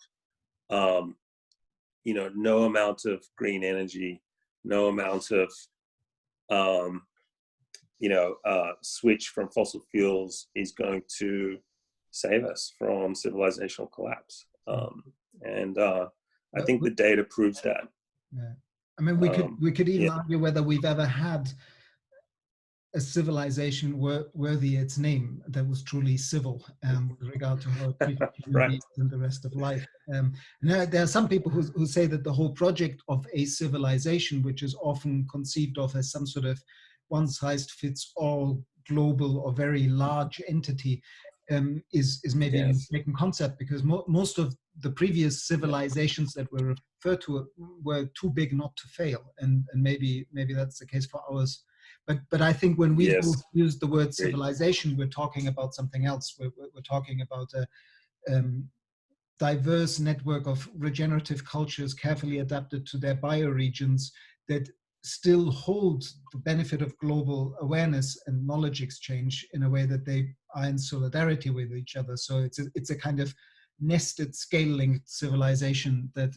no amount of green energy, no amount of switch from fossil fuels is going to save us from civilizational collapse. I think the data proves that. Yeah. I mean, we could even argue whether we've ever had a civilization worthy its name that was truly civil with regard to how it treated human beings and the rest of life. Now, there are some people who say that the whole project of a civilization, which is often conceived of as some sort of one-size-fits-all global or very large entity, is maybe a mistaken concept, because most of the previous civilizations that were referred to were too big not to fail, and maybe that's the case for ours. But I think when we use the word civilization, we're talking about something else. We're talking about a diverse network of regenerative cultures carefully adapted to their bioregions that still hold the benefit of global awareness and knowledge exchange in a way that they are in solidarity with each other. So it's a kind of nested scale-linked civilization that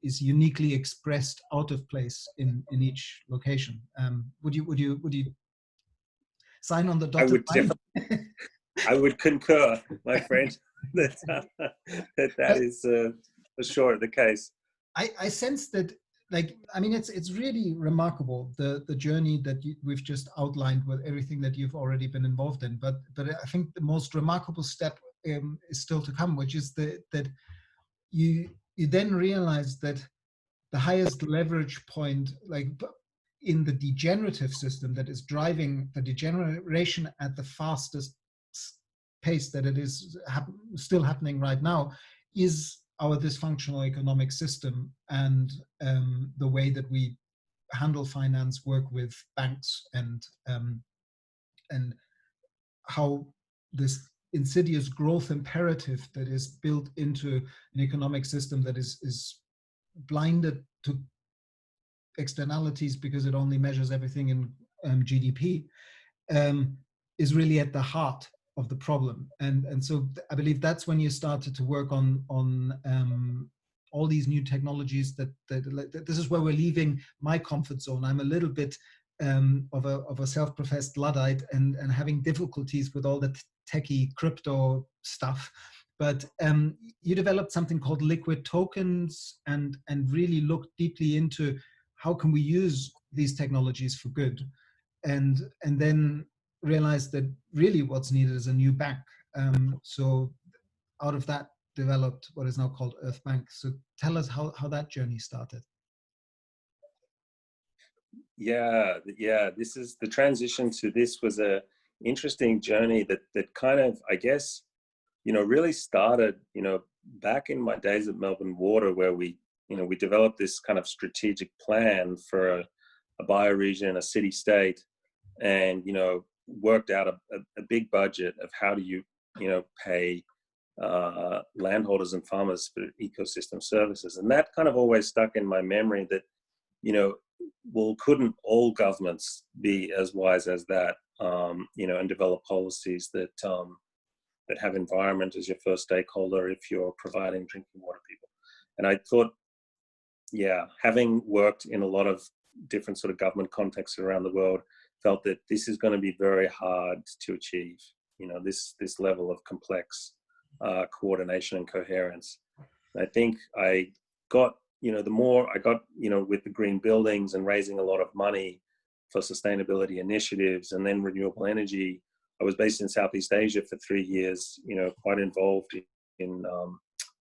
is uniquely expressed out of place in each location. Would you sign on the dotted line? I would concur, my friend, that is for sure the case. I sense that, like, I mean, it's really remarkable, the journey that we've just outlined with everything that you've already been involved in. But I think the most remarkable step is still to come, which is that you then realize that the highest leverage point, like in the degenerative system that is driving the degeneration at the fastest pace that it is still happening right now, is our dysfunctional economic system and the way that we handle finance, work with banks, and how this insidious growth imperative that is built into an economic system that is blinded to externalities because it only measures everything in GDP, is really at the heart of the problem. And so I believe that's when you started to work on all these new technologies that this is where we're leaving my comfort zone. I'm a little bit of a self-professed Luddite and having difficulties with all the techie crypto stuff. But you developed something called liquid tokens and really looked deeply into how can we use these technologies for good, and then realized that really what's needed is a new bank. So out of that developed what is now called Earthbank. So tell us how that journey started. Yeah. This is the transition to this was a interesting journey that kind of, I guess, really started, back in my days at Melbourne Water, where we developed this kind of strategic plan for a bioregion, a city-state, and, you know, worked out a big budget of how do you, you know, pay landholders and farmers for ecosystem services. And that kind of always stuck in my memory that, you know, well, couldn't all governments be as wise as that, you know, and develop policies that that have environment as your first stakeholder if you're providing drinking water people. And I thought, yeah, having worked in a lot of different sort of government contexts around the world, felt that this is going to be very hard to achieve, you know, this level of complex coordination and coherence. And I think I got, you know, the more I got, you know, with the green buildings and raising a lot of money for sustainability initiatives and then renewable energy. I was based in Southeast Asia for 3 years, you know, quite involved in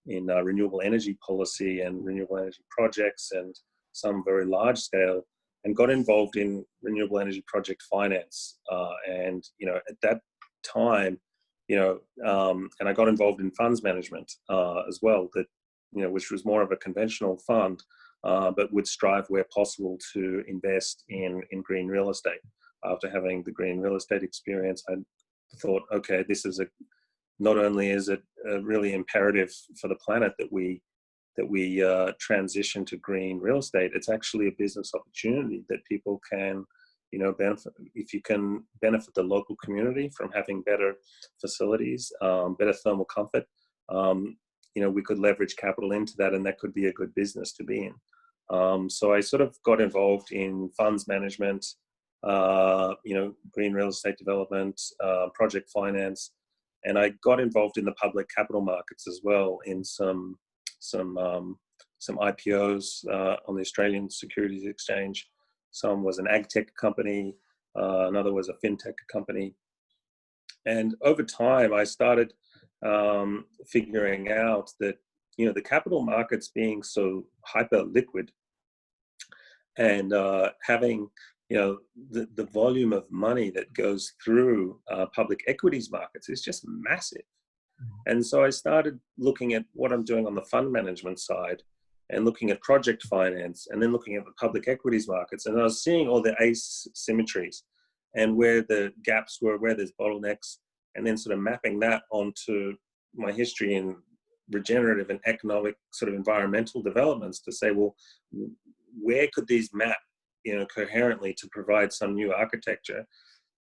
renewable energy policy and renewable energy projects and some very large scale, and got involved in renewable energy project finance. And, you know, at that time, you know, and I got involved in funds management as well, that, you know, which was more of a conventional fund, but would strive where possible to invest in green real estate. After having the green real estate experience, I thought, okay, this is not only is it really imperative for the planet that we transition to green real estate, it's actually a business opportunity that people can, you know, benefit. If you can benefit the local community from having better facilities, better thermal comfort, you know, we could leverage capital into that, and that could be a good business to be in. So I sort of got involved in funds management, you know, green real estate development, project finance, and I got involved in the public capital markets as well in some IPOs on the Australian Securities Exchange. Some was an ag tech company, another was a fintech company. And over time, I started figuring out that, you know, the capital markets being so hyper liquid and having, you know, the volume of money that goes through public equities markets is just massive. And so I started looking at what I'm doing on the fund management side and looking at project finance and then looking at the public equities markets. And I was seeing all the asymmetries and where the gaps were, where there's bottlenecks, and then sort of mapping that onto my history in regenerative and economic sort of environmental developments to say, well, where could these map, you know, coherently to provide some new architecture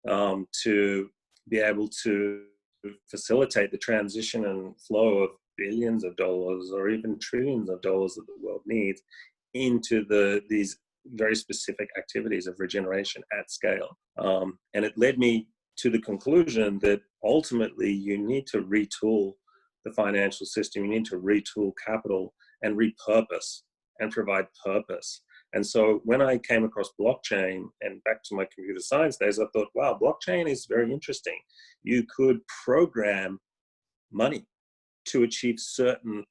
to be able to facilitate the transition and flow of billions of dollars or even trillions of dollars that the world needs into these very specific activities of regeneration at scale. And it led me to the conclusion that ultimately you need to retool the financial system, you need to retool capital and repurpose and provide purpose. And so when I came across blockchain and back to my computer science days, I thought, wow, blockchain is very interesting. You could program money to achieve certain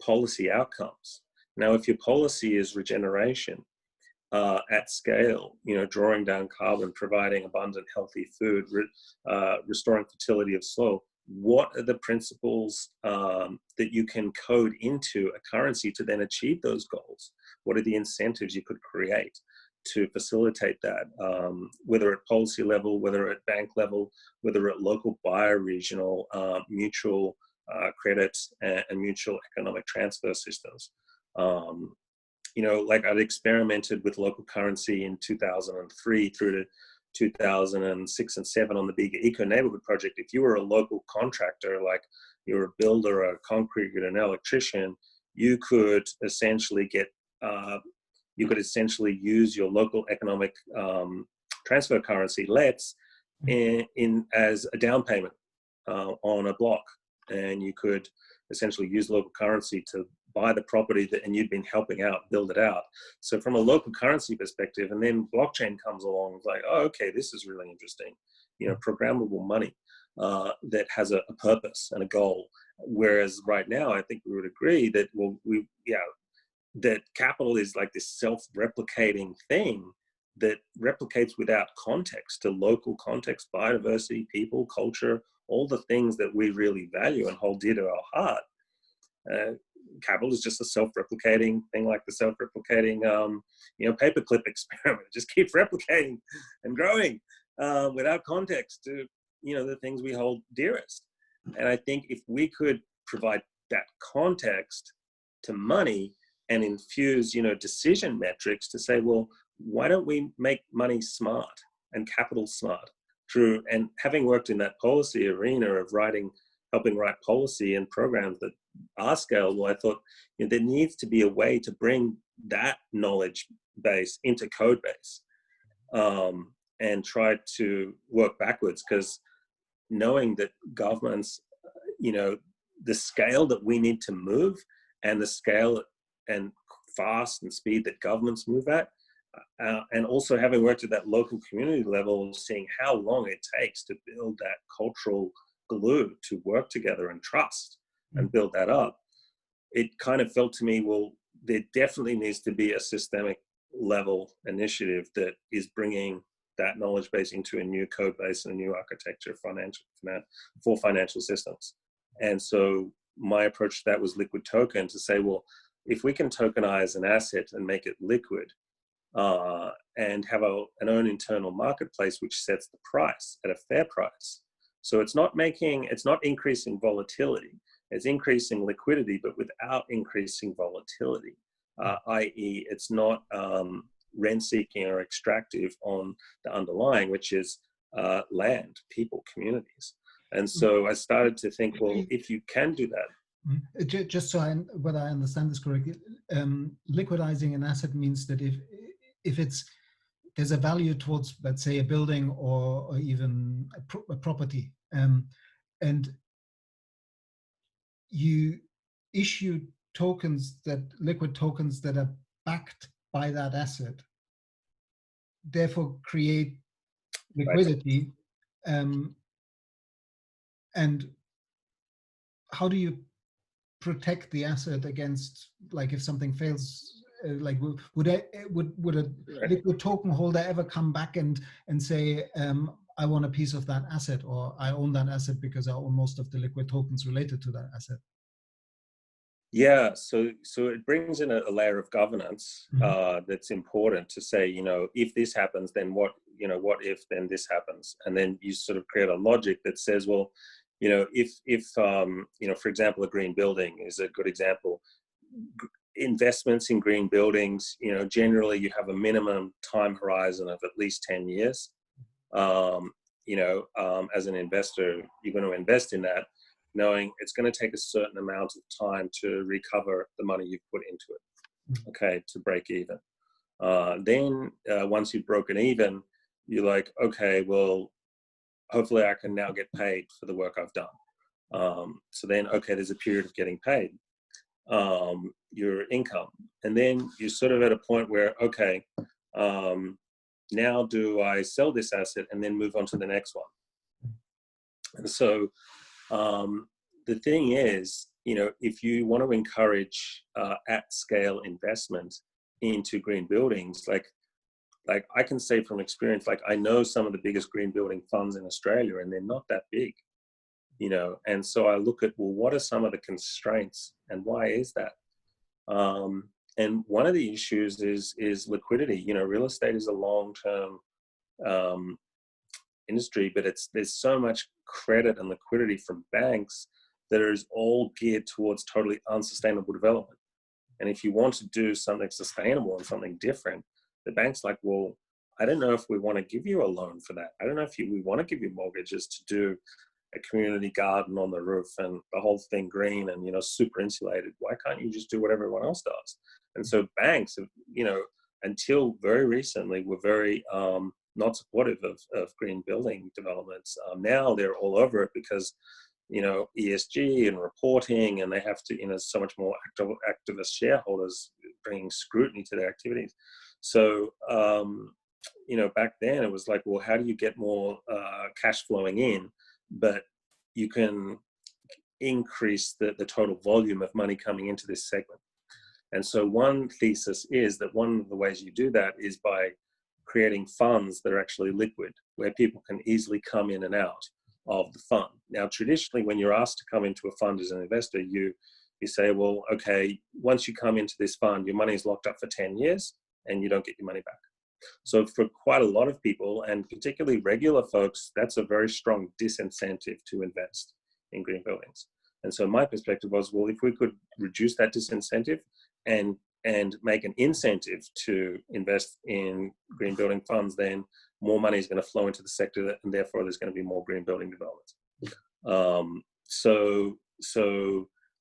policy outcomes. Now, if your policy is regeneration at scale, you know, drawing down carbon, providing abundant, healthy food, restoring fertility of soil, what are the principles that you can code into a currency to then achieve those goals? What are the incentives you could create to facilitate that, whether at policy level, whether at bank level, whether at local bioregional mutual credit and mutual economic transfer systems? You know, like I'd experimented with local currency in 2003 through to 2006 and 7 on the big Eco Neighborhood Project. If you were a local contractor, like you're a builder, a concrete, an electrician, you could essentially get, use your local economic transfer currency, LETs, in as a down payment on a block. And you could essentially use local currency to buy the property and you'd been helping out build it out. So from a local currency perspective, and then blockchain comes along, it's like, oh, okay, this is really interesting. You know, programmable money that has a purpose and a goal. Whereas right now, I think we would agree that, well, that capital is like this self-replicating thing that replicates without context to local context, biodiversity, people, culture, all the things that we really value and hold dear to our heart. capital is just a self-replicating thing, like the self-replicating, paperclip experiment. It just keeps replicating and growing without context to, the things we hold dearest. And I think if we could provide that context to money and infuse, decision metrics to say, well, why don't we make money smart and capital smart through, and having worked in that policy arena of helping write policy and programs that are scalable, I thought there needs to be a way to bring that knowledge base into code base, and try to work backwards, because knowing that governments, the scale that we need to move and the scale and fast and speed that governments move at, and also having worked at that local community level, seeing how long it takes to build that cultural glue to work together and trust and build that up, it kind of felt to me, well, there definitely needs to be a systemic level initiative that is bringing that knowledge base into a new code base and a new architecture for financial systems. And so my approach to that was liquid token, to say, well, if we can tokenize an asset and make it liquid, and have an own internal marketplace which sets the price at a fair price. So it's not increasing volatility, it's increasing liquidity, but without increasing volatility, i.e. it's not rent-seeking or extractive on the underlying, which is land, people, communities. And so I started to think, well, if you can do that. Just so whether I understand this correctly, liquidizing an asset means that if there's a value towards, let's say, a building or even a property, and you issue liquid tokens that are backed by that asset, therefore create liquidity. Right. And how do you protect the asset against, like, if something fails? Like, would a liquid token holder ever come back and say, I want a piece of that asset, or I own that asset because I own most of the liquid tokens related to that asset? Yeah, so it brings in a layer of governance that's important to say, if this happens, then what if then this happens? And then you sort of create a logic that says, well, if for example, a green building is a good example. Investments in green buildings, generally you have a minimum time horizon of at least 10 years. As an investor, you're going to invest in that, knowing it's going to take a certain amount of time to recover the money you've put into it, okay, to break even. Then once you've broken even, you're like, okay, well, hopefully I can now get paid for the work I've done. So then, okay, there's a period of getting paid. Your income, and then you're sort of at a point where, okay, now do I sell this asset and then move on to the next one? And so the thing is, if you want to encourage at scale investment into green buildings, like I can say from experience, like I know some of the biggest green building funds in Australia, and they're not that big. And so I look at, well, what are some of the constraints and why is that? And one of the issues is liquidity. Real estate is a long-term industry, but there's so much credit and liquidity from banks that is all geared towards totally unsustainable development. And if you want to do something sustainable and something different, the bank's like, well, I don't know if we want to give you a loan for that. I don't know if we want to give you mortgages to do a community garden on the roof and the whole thing green and, super insulated. Why can't you just do what everyone else does? And so banks have, until very recently, were very not supportive of green building developments. Now they're all over it because, ESG and reporting, and they have to, so much more activist shareholders bringing scrutiny to their activities. So, back then it was like, well, how do you get more cash flowing in, but you can increase the total volume of money coming into this segment? And so one thesis is that one of the ways you do that is by creating funds that are actually liquid, where people can easily come in and out of the fund. Now, traditionally, when you're asked to come into a fund as an investor, you you say, well, okay, once you come into this fund, your money is locked up for 10 years and you don't get your money back. So for quite a lot of people, and particularly regular folks, that's a very strong disincentive to invest in green buildings. And so my perspective was, well, if we could reduce that disincentive and make an incentive to invest in green building funds, then more money is going to flow into the sector, and therefore there's going to be more green building development. So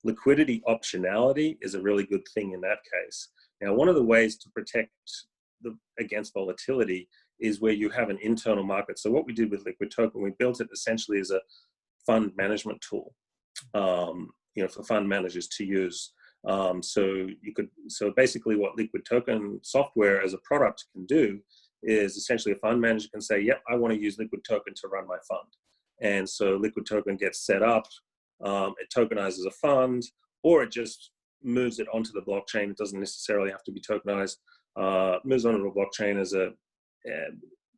liquidity optionality is a really good thing in that case. Now, one of the ways to protect against volatility is where you have an internal market. So what we did with Liquid Token, we built it essentially as a fund management tool, for fund managers to use. So basically what Liquid Token software as a product can do is essentially a fund manager can say, yep, I want to use Liquid Token to run my fund. And so Liquid Token gets set up, it tokenizes a fund, or it just moves it onto the blockchain. It doesn't necessarily have to be tokenized. Moves onto the blockchain as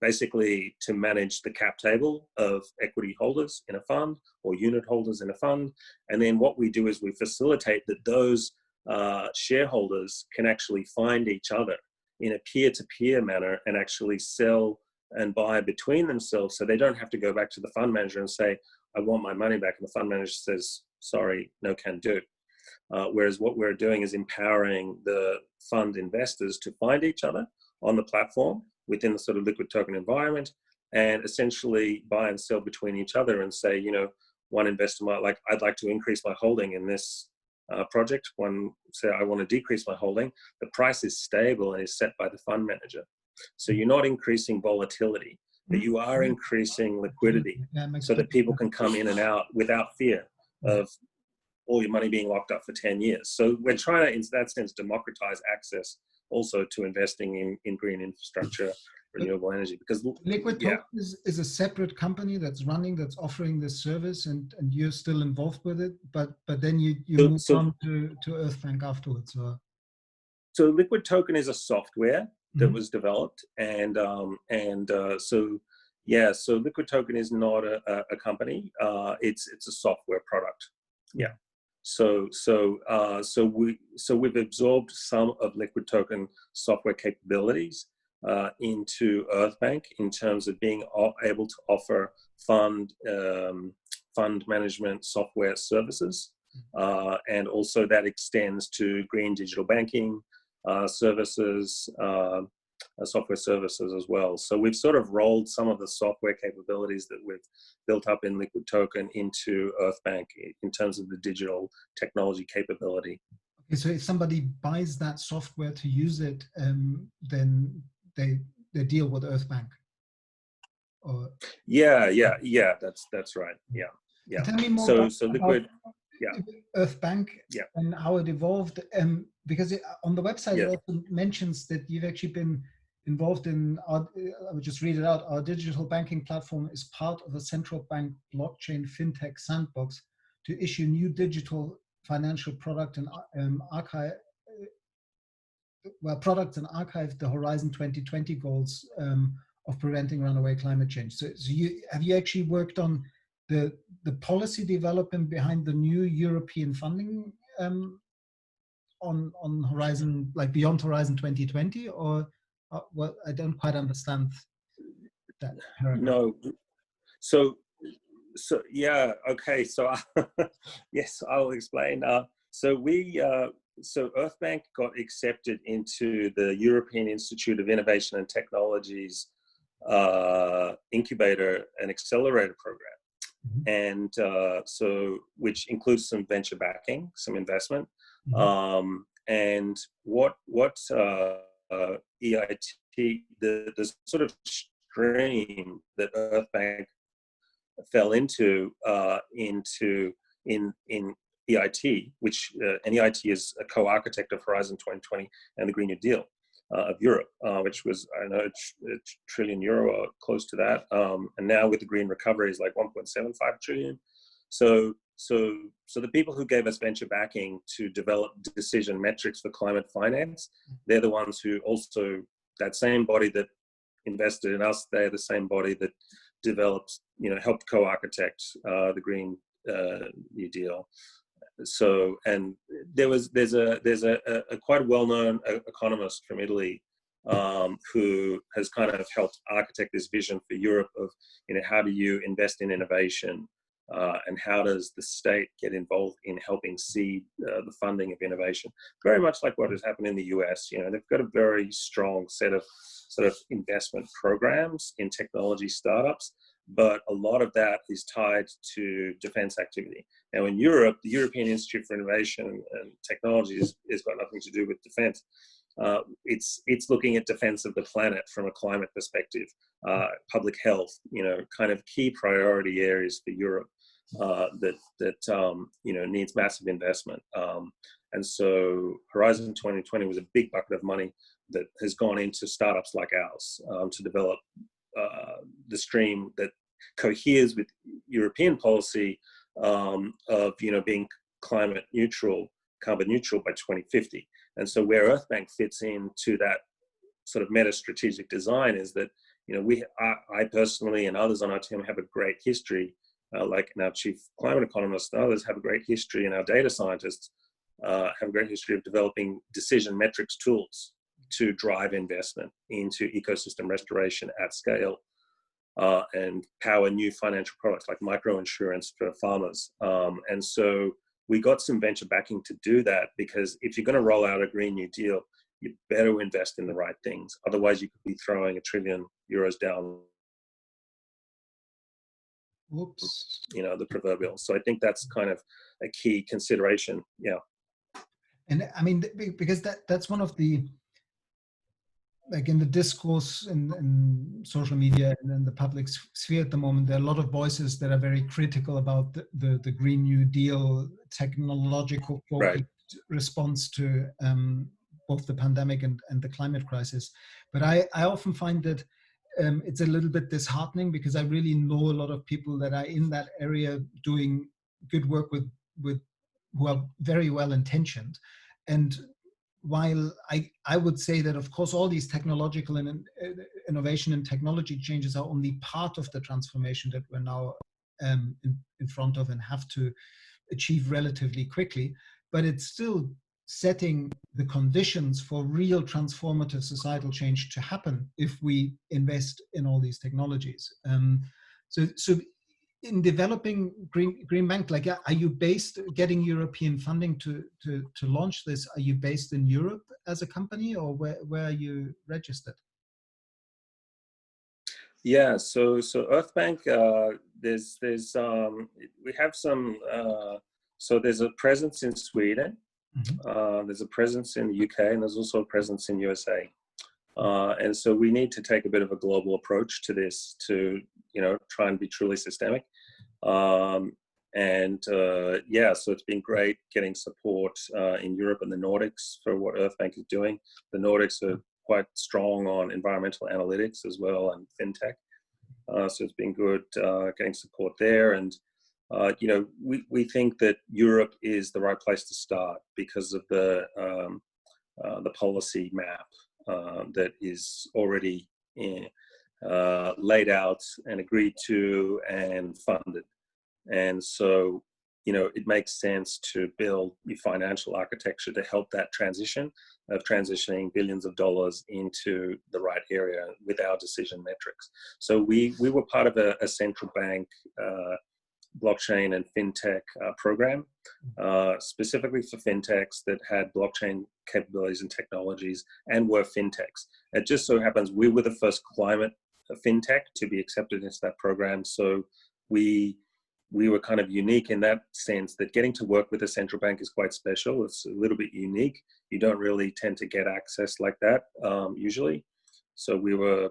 basically to manage the cap table of equity holders in a fund or unit holders in a fund. And then what we do is we facilitate that those shareholders can actually find each other in a peer-to-peer manner and actually sell and buy between themselves, so they don't have to go back to the fund manager and say, I want my money back. And the fund manager says, sorry, no can do. Whereas what we're doing is empowering the fund investors to find each other on the platform within the sort of Liquid Token environment, and essentially buy and sell between each other and say, one investor might I'd like to increase my holding in this project. One say, I want to decrease my holding. The price is stable and is set by the fund manager. So you're not increasing volatility, but you are increasing liquidity so that people can come in and out without fear of all your money being locked up for 10 years. So we're trying to, in that sense, democratize access also to investing in green infrastructure, renewable energy. Because Liquid Token is a separate company that's offering this service, and you're still involved with it, but then you move on to Earthbank afterwards. So Liquid Token is a software that was developed, so Liquid Token is not a company. It's a software product. Yeah. So we've absorbed some of Liquid Token software capabilities into Earthbank in terms of being able to offer fund management software services, and also that extends to green digital banking services, software services as well. So we've sort of rolled some of the software capabilities that we've built up in Liquid Token into Earthbank in terms of the digital technology capability. Okay, so if somebody buys that software to use it, then they deal with Earthbank. Or yeah, that's right. Yeah. Tell me more about Liquid, Earthbank and how it evolved. Because on the website it also mentions that you've actually been involved in, I will just read it out, our digital banking platform is part of a central bank blockchain fintech sandbox to issue new digital financial product and products and archive the Horizon 2020 goals of preventing runaway climate change. So have you actually worked on the policy development behind the new European funding on Horizon, like beyond Horizon 2020, or well, I don't quite understand that paragraph. No, so yeah, okay. So yes, I'll explain. So Earthbank got accepted into the European Institute of Innovation and Technology's incubator and accelerator program. And so which includes some venture backing, some investment. And what EIT, the sort of stream that Earthbank fell into in EIT, which and EIT is a co-architect of Horizon 2020 and the Green New Deal of Europe, which was, I know, a trillion euro or close to that, and now with the green recovery is like 1.75 trillion. So the people who gave us venture backing to develop decision metrics for climate finance, they're the ones who also, that same body that invested in us, they're the same body that developed, helped co-architect the Green New Deal. So, and there's a quite well-known economist from Italy who has kind of helped architect this vision for Europe of, how do you invest in innovation, and how does the state get involved in helping seed the funding of innovation? Very much like what has happened in the US. They've got a very strong set of sort of investment programs in technology startups, but a lot of that is tied to defense activity. Now in Europe, the European Institute for Innovation and Technology has got nothing to do with defense. It's looking at defense of the planet from a climate perspective, public health, kind of key priority areas for Europe that needs massive investment. And so Horizon 2020 was a big bucket of money that has gone into startups like ours to develop the stream that coheres with European policy of being climate neutral, carbon neutral by 2050. And so where Earthbank fits into that sort of meta strategic design is that I personally and others on our team have a great history, like our chief climate economist and others have a great history, and our data scientists have a great history of developing decision metrics tools to drive investment into ecosystem restoration at scale, and power new financial products like microinsurance for farmers. And so we got some venture backing to do that, because if you're going to roll out a Green New Deal, you better invest in the right things. Otherwise, you could be throwing €1 trillion down. Whoops. The proverbial. So I think that's kind of a key consideration. Yeah. And I mean, because that's one of the, like in the discourse in social media and in the public sphere at the moment, there are a lot of voices that are very critical about the Green New Deal technological right. response to both the pandemic and the climate crisis. But I often find that it's a little bit disheartening, because I really know a lot of people that are in that area doing good work with who are very well intentioned. And while I would say that, of course, all these technological and innovation and technology changes are only part of the transformation that we're now in front of and have to achieve relatively quickly, but it's still setting the conditions for real transformative societal change to happen if we invest in all these technologies. So in developing Green Bank, like, are you based, getting European funding to launch this? Are you based in Europe as a company, or where are you registered? Yeah, so Earthbank, we have some. So there's a presence in Sweden, there's a presence in the UK, and there's also a presence in USA. And so we need to take a bit of a global approach to this to, try and be truly systemic. Yeah, so it's been great getting support in Europe and the Nordics for what Earthbank is doing. The Nordics are quite strong on environmental analytics as well, and fintech. So it's been good getting support there. And we think that Europe is the right place to start because of the policy map that is already laid out and agreed to and funded. And so, it makes sense to build your financial architecture to help that transition of transitioning billions of dollars into the right area with our decision metrics. So we were part of a central bank blockchain and fintech program, specifically for fintechs that had blockchain capabilities and technologies and were fintechs. It just so happens we were the first climate fintech to be accepted into that program. So we were kind of unique in that sense, that getting to work with a central bank is quite special. It's a little bit unique. You don't really tend to get access like that usually. So we were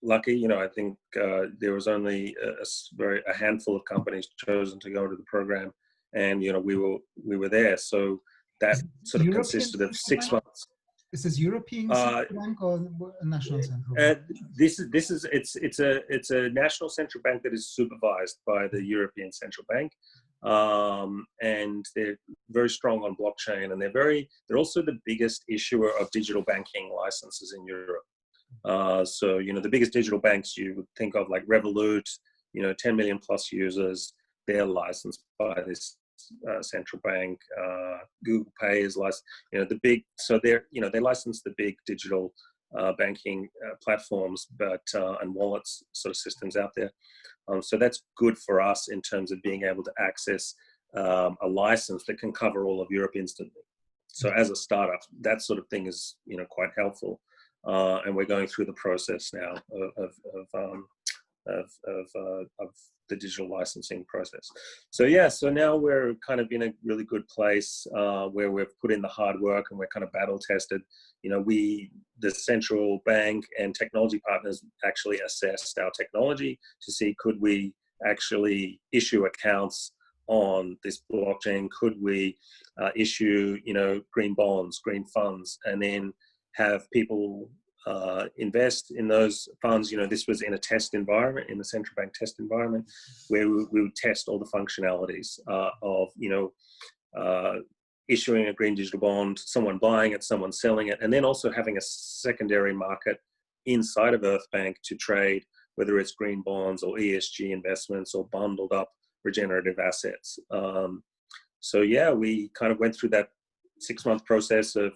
lucky. I think there was only a handful of companies chosen to go into the program, and we were there. So that sort of consisted of 6 months. Is this European central bank or a national central bank? It's a national central bank that is supervised by the European Central Bank, and they're very strong on blockchain, and they're also the biggest issuer of digital banking licenses in Europe. So the biggest digital banks you would think of, like Revolut, 10 million plus users, they're licensed by this central bank. Google Pay is licensed. The big. So they're they license the big digital banking platforms, but and wallets sort of systems out there. So that's good for us in terms of being able to access a license that can cover all of Europe instantly. So as a startup, that sort of thing is quite helpful, and we're going through the process now of the digital licensing process. So yeah, so now we're kind of in a really good place where we've put in the hard work and we're kind of battle tested. The central bank and technology partners actually assessed our technology to see, could we actually issue accounts on this blockchain? Could we issue green bonds, green funds, and then have people invest in those funds? This was in a test environment, in the central bank test environment, where we would test all the functionalities of issuing a green digital bond, someone buying it, someone selling it, and then also having a secondary market inside of Earthbank to trade, whether it's green bonds or ESG investments or bundled up regenerative assets. So yeah, we kind of went through that 6-month process of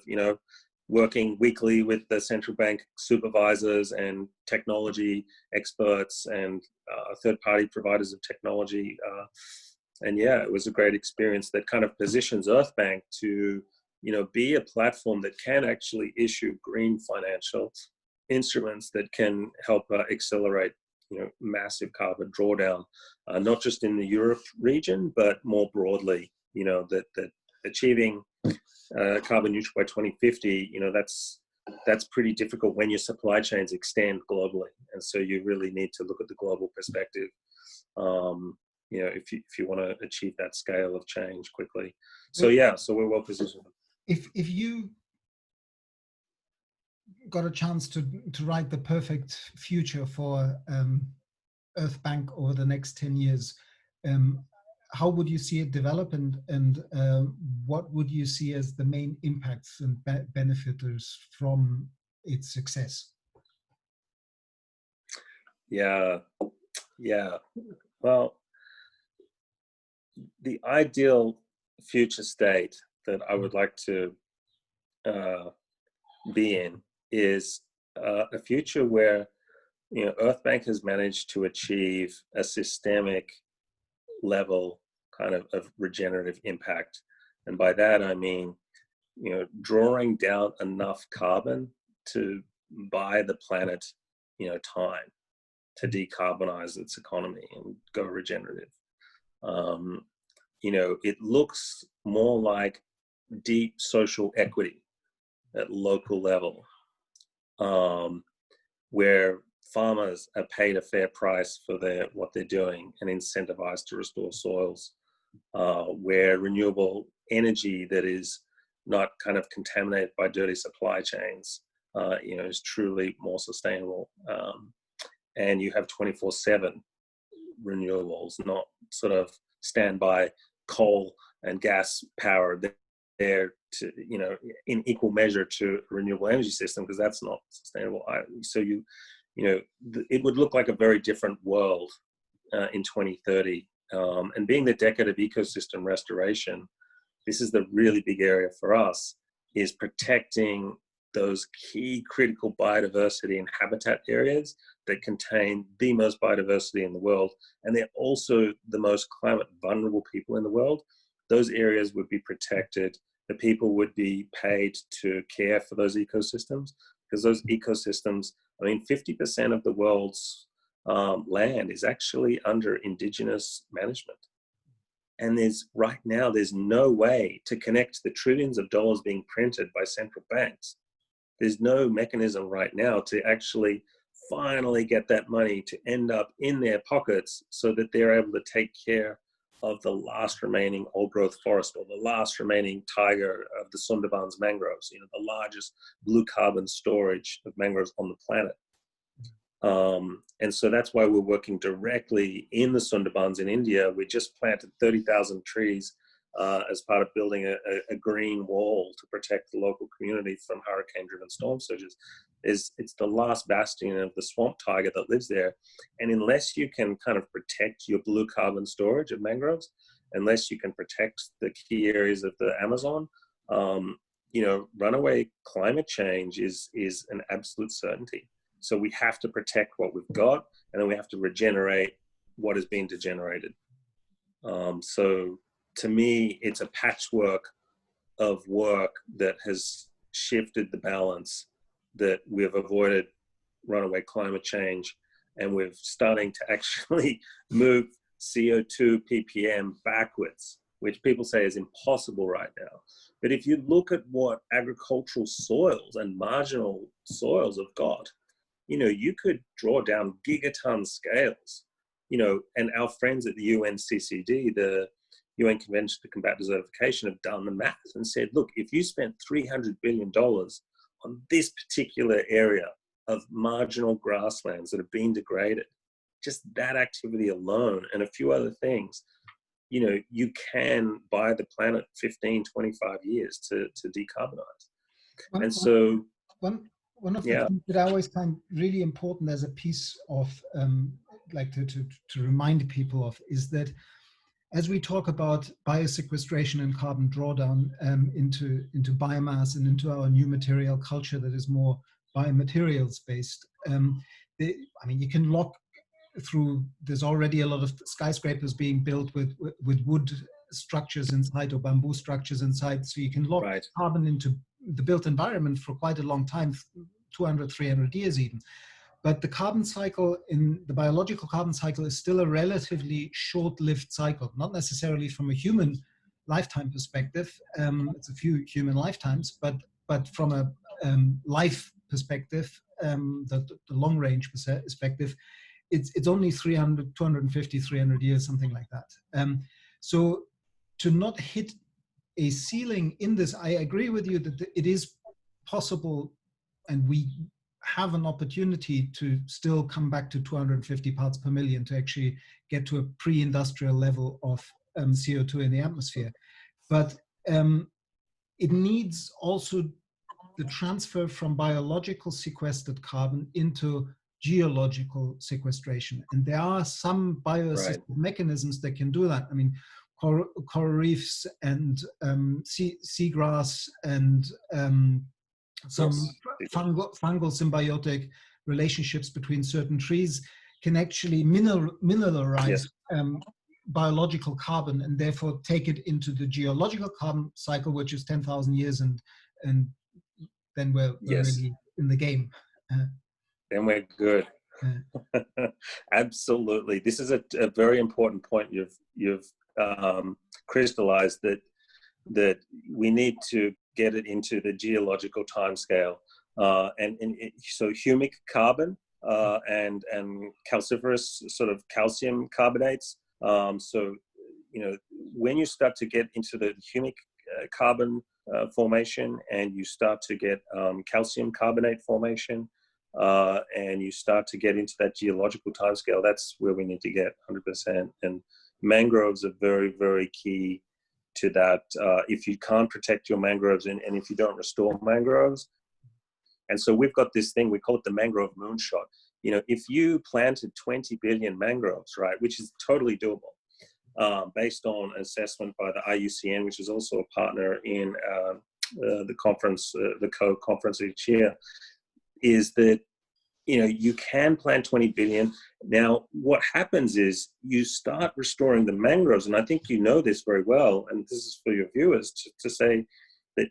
working weekly with the central bank supervisors and technology experts and third-party providers of technology. And yeah, it was a great experience that kind of positions Earthbank to, be a platform that can actually issue green financial instruments that can help accelerate, massive carbon drawdown, not just in the Europe region, but more broadly, that achieving carbon neutral by 2050, that's pretty difficult when your supply chains extend globally. And so you really need to look at the global perspective, if you want to achieve that scale of change quickly. So yeah, so we're well positioned. If you got a chance to write the perfect future for Earthbank over the next 10 years, how would you see it develop, and what would you see as the main impacts and benefiters from its success? Yeah. Well, the ideal future state that I would like to be in is a future where Earthbank has managed to achieve a systemic level kind of regenerative impact. And by that I mean drawing down enough carbon to buy the planet time to decarbonize its economy and go regenerative. It looks more like deep social equity at local level, where farmers are paid a fair price for what they're doing and incentivized to restore soils, where renewable energy that is not kind of contaminated by dirty supply chains, is truly more sustainable. And you have 24/7 renewables, not sort of standby coal and gas power there to, in equal measure to a renewable energy system, because that's not sustainable either. So it would look like a very different world in 2030. And being the decade of ecosystem restoration, this is the really big area for us, is protecting those key critical biodiversity and habitat areas that contain the most biodiversity in the world, and they're also the most climate vulnerable people in the world. Those areas would be protected. The people would be paid to care for those ecosystems, because those ecosystems, 50% of the world's land is actually under indigenous management. And right now, there's no way to connect the trillions of dollars being printed by central banks. There's no mechanism right now to actually finally get that money to end up in their pockets so that they're able to take care of the last remaining old growth forest, or the last remaining tiger of the Sundarbans mangroves, the largest blue carbon storage of mangroves on the planet. And so that's why we're working directly in the Sundarbans in India. We just planted 30,000 trees as part of building a green wall to protect the local community from hurricane-driven storm surges. It's the last bastion of the swamp tiger that lives there. And unless you can kind of protect your blue carbon storage of mangroves, unless you can protect the key areas of the Amazon, runaway climate change is an absolute certainty. So we have to protect what we've got, and then we have to regenerate what has been degenerated. So to me, it's a patchwork of work that has shifted the balance, that we've avoided runaway climate change, and we're starting to actually move CO2 ppm backwards, which people say is impossible right now. But if you look at what agricultural soils and marginal soils have got, you could draw down gigaton scales, and our friends at the UNCCD, the UN Convention to Combat Desertification, have done the math and said, look, if you spent $300 billion on this particular area of marginal grasslands that have been degraded, just that activity alone and a few other things, you can buy the planet 15, 25 years to decarbonize. One of the things that I always find really important as a piece of, to remind people of, is that as we talk about biosequestration and carbon drawdown into biomass and into our new material culture that is more biomaterials based, you can lock through, there's already a lot of skyscrapers being built with wood structures inside or bamboo structures inside, so you can lock carbon into the built environment for quite a long time, 200, 300 years even. But the carbon cycle, in the biological carbon cycle, is still a relatively short-lived cycle, not necessarily from a human lifetime perspective. It's a few human lifetimes, but from a life perspective, the long-range perspective, it's only 250, 300 years, something like that. So to not hit a ceiling in this, I agree with you that it is possible, and we have an opportunity to still come back to 250 parts per million to actually get to a pre-industrial level of CO2 in the atmosphere. But it needs also the transfer from biological sequestered carbon into geological sequestration. And there are some bioassisted mechanisms that can do that. I mean, coral reefs and seagrass and some fungal symbiotic relationships between certain trees can actually mineralize biological carbon and therefore take it into the geological carbon cycle, which is 10,000 years, and then we're really in the game. Then we're good. Absolutely. This is a very important point you've crystallized, that we need to get it into the geological timescale, so humic carbon and calciferous sort of calcium carbonates. So when you start to get into the humic carbon formation, and you start to get calcium carbonate formation, and you start to get into that geological timescale, that's where we need to get 100%. And mangroves are very, very key to that. If you can't protect your mangroves, and if you don't restore mangroves, and so we've got this thing, we call it the mangrove moonshot. If you planted 20 billion mangroves, right, which is totally doable, based on assessment by the IUCN, which is also a partner in the conference, the CAUX conference each year, is that you can plant 20 billion. Now, what happens is you start restoring the mangroves, and I think you know this very well, and this is for your viewers to say that,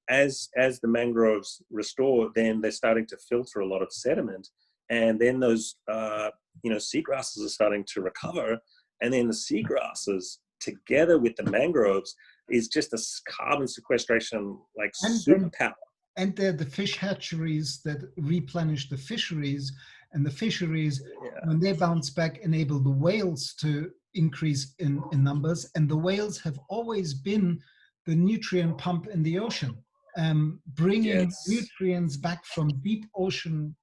as the mangroves restore, then they're starting to filter a lot of sediment, and then those, seagrasses are starting to recover, and then the seagrasses, together with the mangroves, is just a carbon sequestration, like superpower. And they're the fish hatcheries that replenish the fisheries, and the fisheries, when they bounce back, enable the whales to increase in numbers. And the whales have always been the nutrient pump in the ocean, bringing nutrients back from deep ocean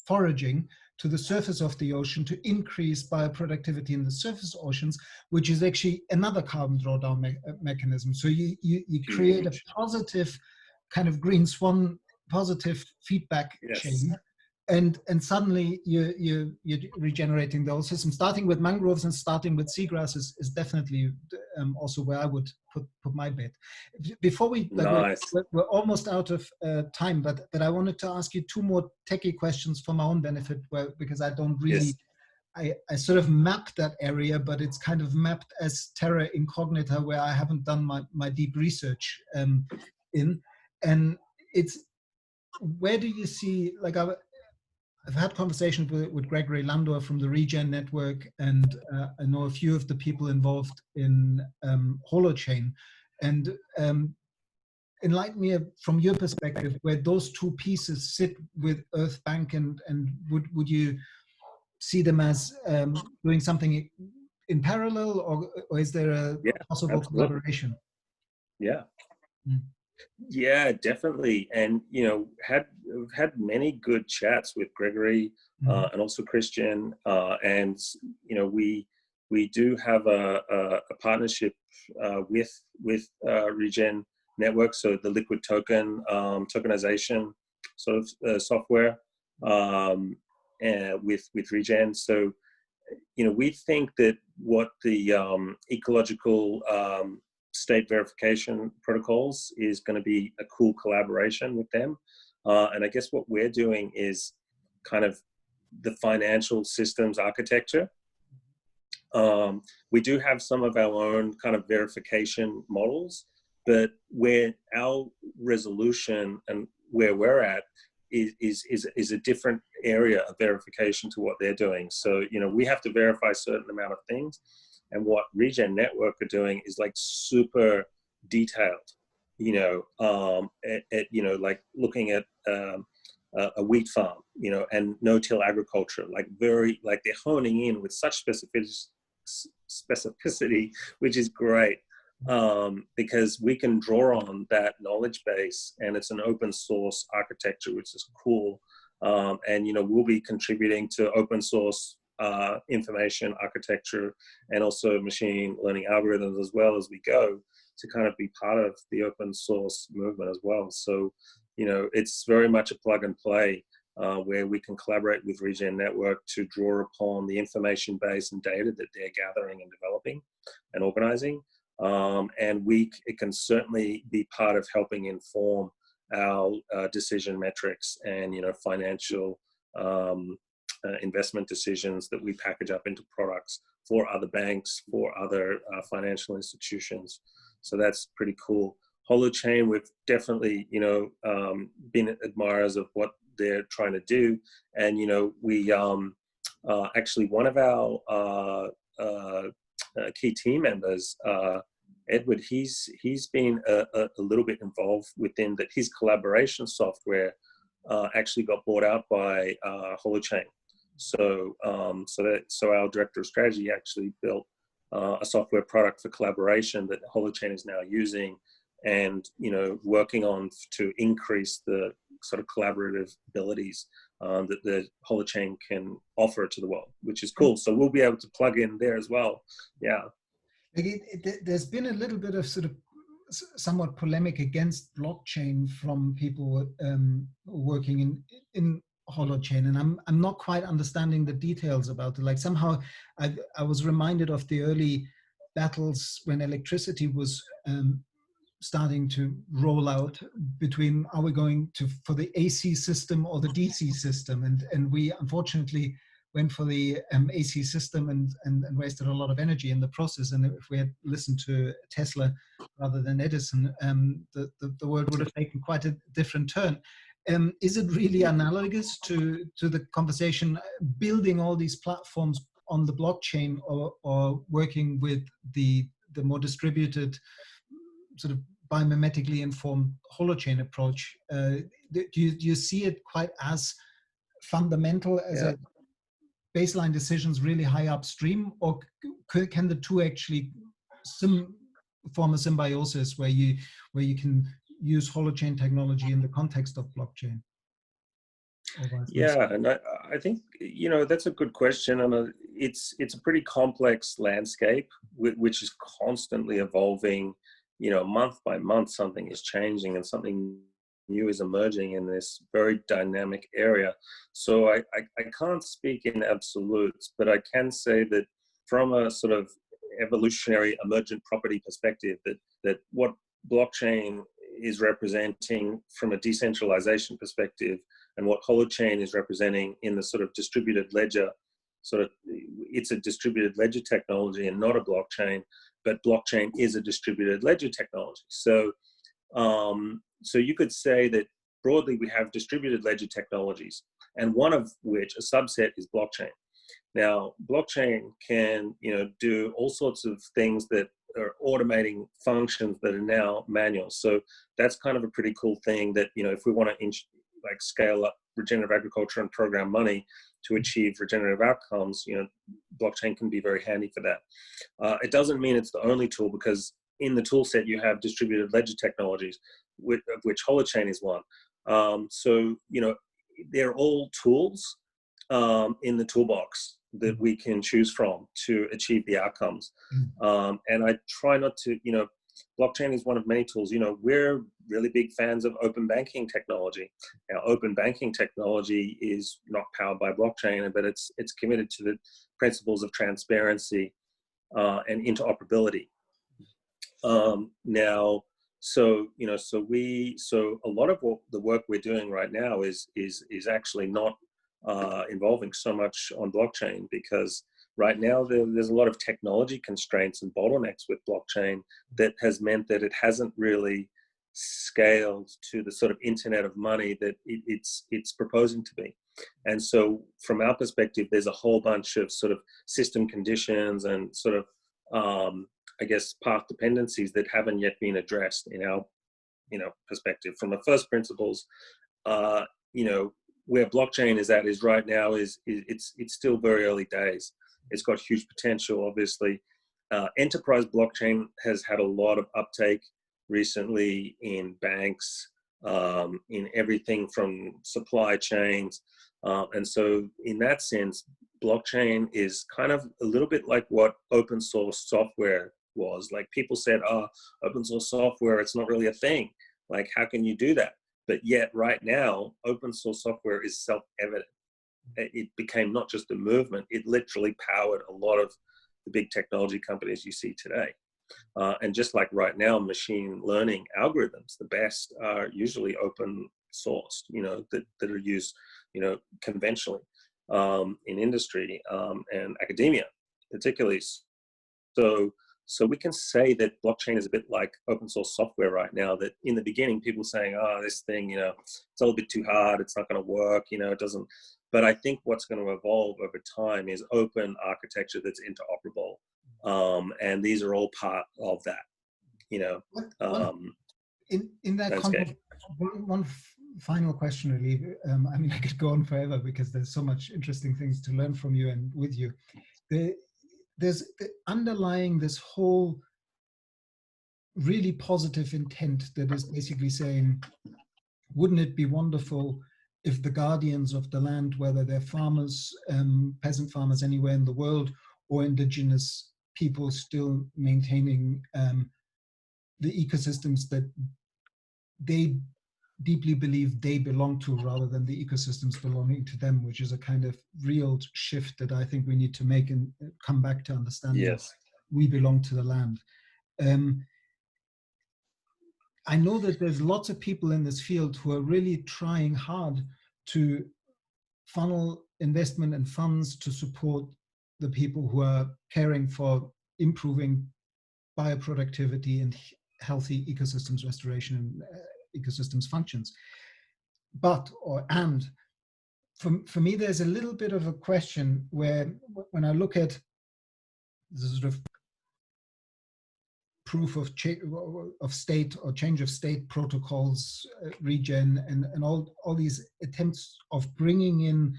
foraging to the surface of the ocean to increase bioproductivity in the surface oceans, which is actually another carbon drawdown mechanism. So you create a positive kind of green swan, positive feedback chain and suddenly you're regenerating the whole system. Starting with mangroves and starting with seagrass is definitely also where I would put my bet. Before we Nice. we're almost out of time, but I wanted to ask you two more techie questions for my own benefit, because I don't really. Yes. I sort of mapped that area, but it's kind of mapped as terra incognita, where I haven't done my deep research in. And it's, where do you see, like, I've had conversations with Gregory Landor from the Regen Network, and I know a few of the people involved in Holochain. And enlighten me from your perspective where those two pieces sit with Earthbank, and would you see them as doing something in parallel, or is there a possible absolutely. collaboration? Yeah. Mm. Yeah, definitely. And, we've had many good chats with Gregory and also Christian. And, we do have a partnership with Regen Network. So the liquid token, tokenization sort of software with Regen. So, we think that what the ecological state verification protocols is going to be a cool collaboration with them. And I guess what we're doing is kind of the financial systems architecture. We do have some of our own kind of verification models, but where our resolution and where we're at is a different area of verification to what they're doing. So, we have to verify a certain amount of things. And what Regen Network are doing is like super detailed, like looking at a wheat farm, and no-till agriculture, like they're honing in with such specificity, which is great, because we can draw on that knowledge base, and it's an open source architecture, which is cool. And, we'll be contributing to open source information architecture and also machine learning algorithms as well as we go, to kind of be part of the open source movement as well. So, it's very much a plug and play where we can collaborate with Regen Network to draw upon the information base and data that they're gathering and developing and organizing. And it can certainly be part of helping inform our decision metrics and, financial investment decisions that we package up into products for other banks, for other financial institutions. So that's pretty cool. Holochain, we've definitely, been admirers of what they're trying to do. And, we actually, one of our key team members, Edward, he's been a little bit involved within that. His collaboration software actually got bought out by Holochain. So our director of strategy actually built a software product for collaboration that Holochain is now using, and working on to increase the sort of collaborative abilities that the Holochain can offer to the world, which is cool. So we'll be able to plug in there as well. Yeah. There's been a little bit of sort of somewhat polemic against blockchain from people working in Holochain, and I'm not quite understanding the details about it. Like, somehow I was reminded of the early battles when electricity was starting to roll out between, are we going for the AC system or the DC system, and we unfortunately went for the AC system and wasted a lot of energy in the process. And if we had listened to Tesla rather than Edison, the world would have taken quite a different turn. Is it really analogous to the conversation building all these platforms on the blockchain, or working with the more distributed sort of biomimetically informed Holochain approach? Do you see it quite as fundamental as a baseline decisions really high upstream, or can the two actually form a symbiosis where you can use Holochain technology in the context of blockchain? Yeah, and I think that's a good question, and it's a pretty complex landscape which is constantly evolving. Month by month something is changing and something new is emerging in this very dynamic area. So I can't speak in absolutes, but I can say that from a sort of evolutionary emergent property perspective, that what blockchain is representing from a decentralization perspective, and what holochain is representing in the sort of distributed ledger, it's a distributed ledger technology and not a blockchain, but blockchain is a distributed ledger technology. So so you could say that broadly we have distributed ledger technologies, and one of which, a subset, is blockchain. Now, blockchain can, do all sorts of things that are automating functions that are now manual. So that's kind of a pretty cool thing that, if we want to scale up regenerative agriculture and program money to achieve regenerative outcomes, blockchain can be very handy for that. It doesn't mean it's the only tool, because in the tool set you have distributed ledger technologies, of which holochain is one. So, they're all tools in the toolbox that we can choose from to achieve the outcomes. And I try not to, blockchain is one of many tools. We're really big fans of open banking technology. Now, open banking technology is not powered by blockchain, but it's committed to the principles of transparency and interoperability. Now, so a lot of what the work we're doing right now is actually not involving so much on blockchain, because right now there's a lot of technology constraints and bottlenecks with blockchain that has meant that it hasn't really scaled to the sort of internet of money that it's proposing to be. And so from our perspective, there's a whole bunch of sort of system conditions and sort of path dependencies that haven't yet been addressed in our perspective. From the first principles, where blockchain is at is right now is it's still very early days. It's got huge potential, obviously. Enterprise blockchain has had a lot of uptake recently in banks, in everything from supply chains. And so in that sense, blockchain is kind of a little bit like what open source software was. Like, people said, open source software, it's not really a thing. Like, how can you do that? But yet right now, open source software is self-evident. It became not just a movement, it literally powered a lot of the big technology companies you see today. And just like right now, machine learning algorithms, the best are usually open sourced, that are used, conventionally in industry and academia, particularly. So we can say that blockchain is a bit like open source software right now, that in the beginning, people saying, this thing, it's a little bit too hard, it's not going to work, it doesn't. But I think what's going to evolve over time is open architecture that's interoperable. And these are all part of that, in that context, one final question, really. I could go on forever because there's so much interesting things to learn from you and with you. There's underlying this whole really positive intent that is basically saying, wouldn't it be wonderful if the guardians of the land, whether they're farmers, peasant farmers anywhere in the world, or indigenous people still maintaining the ecosystems that they deeply believe they belong to, rather than the ecosystems belonging to them, which is a kind of real shift that I think we need to make and come back to understanding. Yes. We belong to the land. I know that there's lots of people in this field who are really trying hard to funnel investment and funds to support the people who are caring for improving bioproductivity and healthy ecosystems restoration and ecosystems functions. And for me, there's a little bit of a question where, when I look at the sort of proof of state or change of state protocols, regen, and all these attempts of bringing in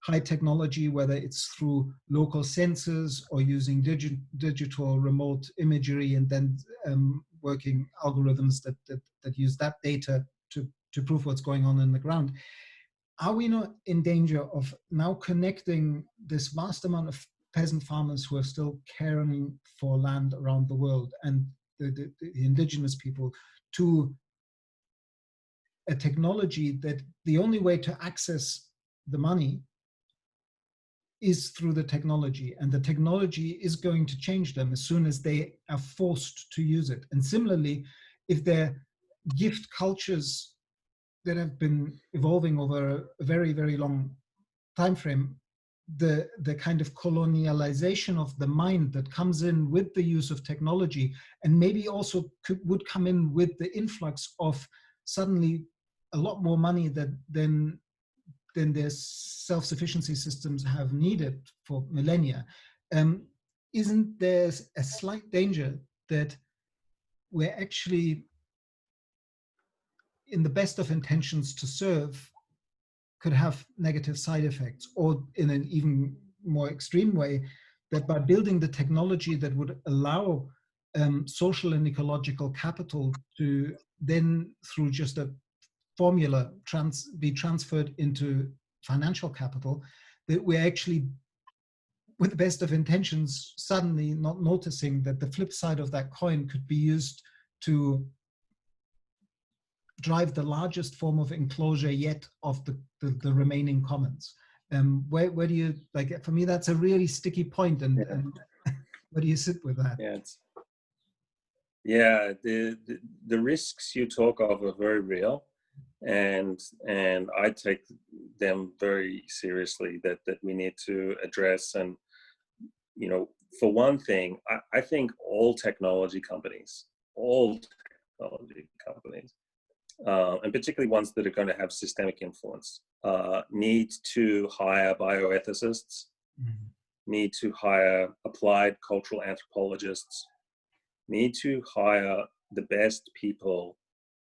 high technology, whether it's through local sensors or using digital remote imagery, and then working algorithms that use that data to prove what's going on in the ground. Are we not in danger of now connecting this vast amount of peasant farmers who are still caring for land around the world, and the indigenous people, to a technology that the only way to access the money is through the technology, and the technology is going to change them as soon as they are forced to use it. And similarly, if they're gift cultures that have been evolving over a very, very long time frame, the kind of colonialization of the mind that comes in with the use of technology, and maybe also would come in with the influx of suddenly a lot more money than their self-sufficiency systems have needed for millennia. Isn't there a slight danger that we're actually, in the best of intentions to serve, could have negative side effects, or in an even more extreme way, that by building the technology that would allow social and ecological capital to then, through just a formula, be transferred into financial capital, that we're actually, with the best of intentions, suddenly not noticing that the flip side of that coin could be used to drive the largest form of enclosure yet of the remaining commons. Where do you, like, for me, that's a really sticky point, and where do you sit with that? The risks you talk of are very real, and I take them very seriously, that we need to address. And for one thing, I think all technology companies, and particularly ones that are going to have systemic influence, need to hire bioethicists, need to hire applied cultural anthropologists, need to hire the best people,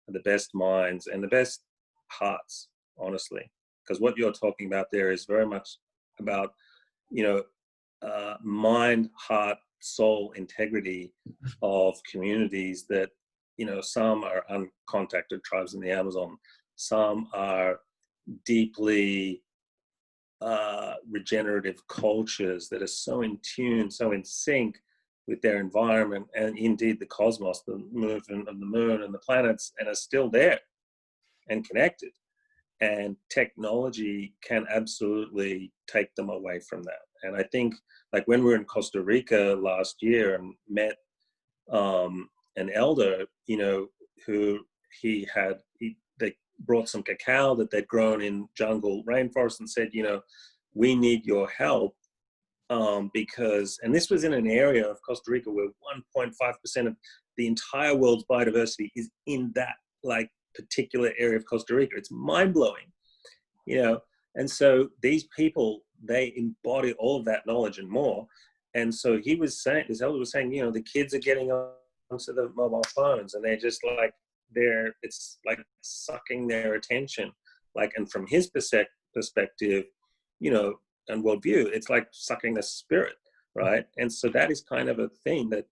the best minds, and the best hearts, honestly. Because what you're talking about there is very much about, mind, heart, soul integrity of communities that, some are uncontacted tribes in the Amazon, some are deeply regenerative cultures that are so in tune, so in sync with their environment and indeed the cosmos, the movement of the moon and the planets, and are still there and connected. And technology can absolutely take them away from that. And I think, like, when we were in Costa Rica last year and met an elder, who they brought some cacao that they'd grown in jungle rainforest and said, we need your help, because, and this was in an area of Costa Rica where 1.5% of the entire world's biodiversity is in that, like, particular area of Costa Rica. It's mind-blowing, and so these people, they embody all of that knowledge and more. And so this elder was saying, the kids are getting onto the mobile phones, and they're just like, it's like sucking their attention, like, and from his perspective, and worldview, it's like sucking the spirit, right? And so that is kind of a thing that,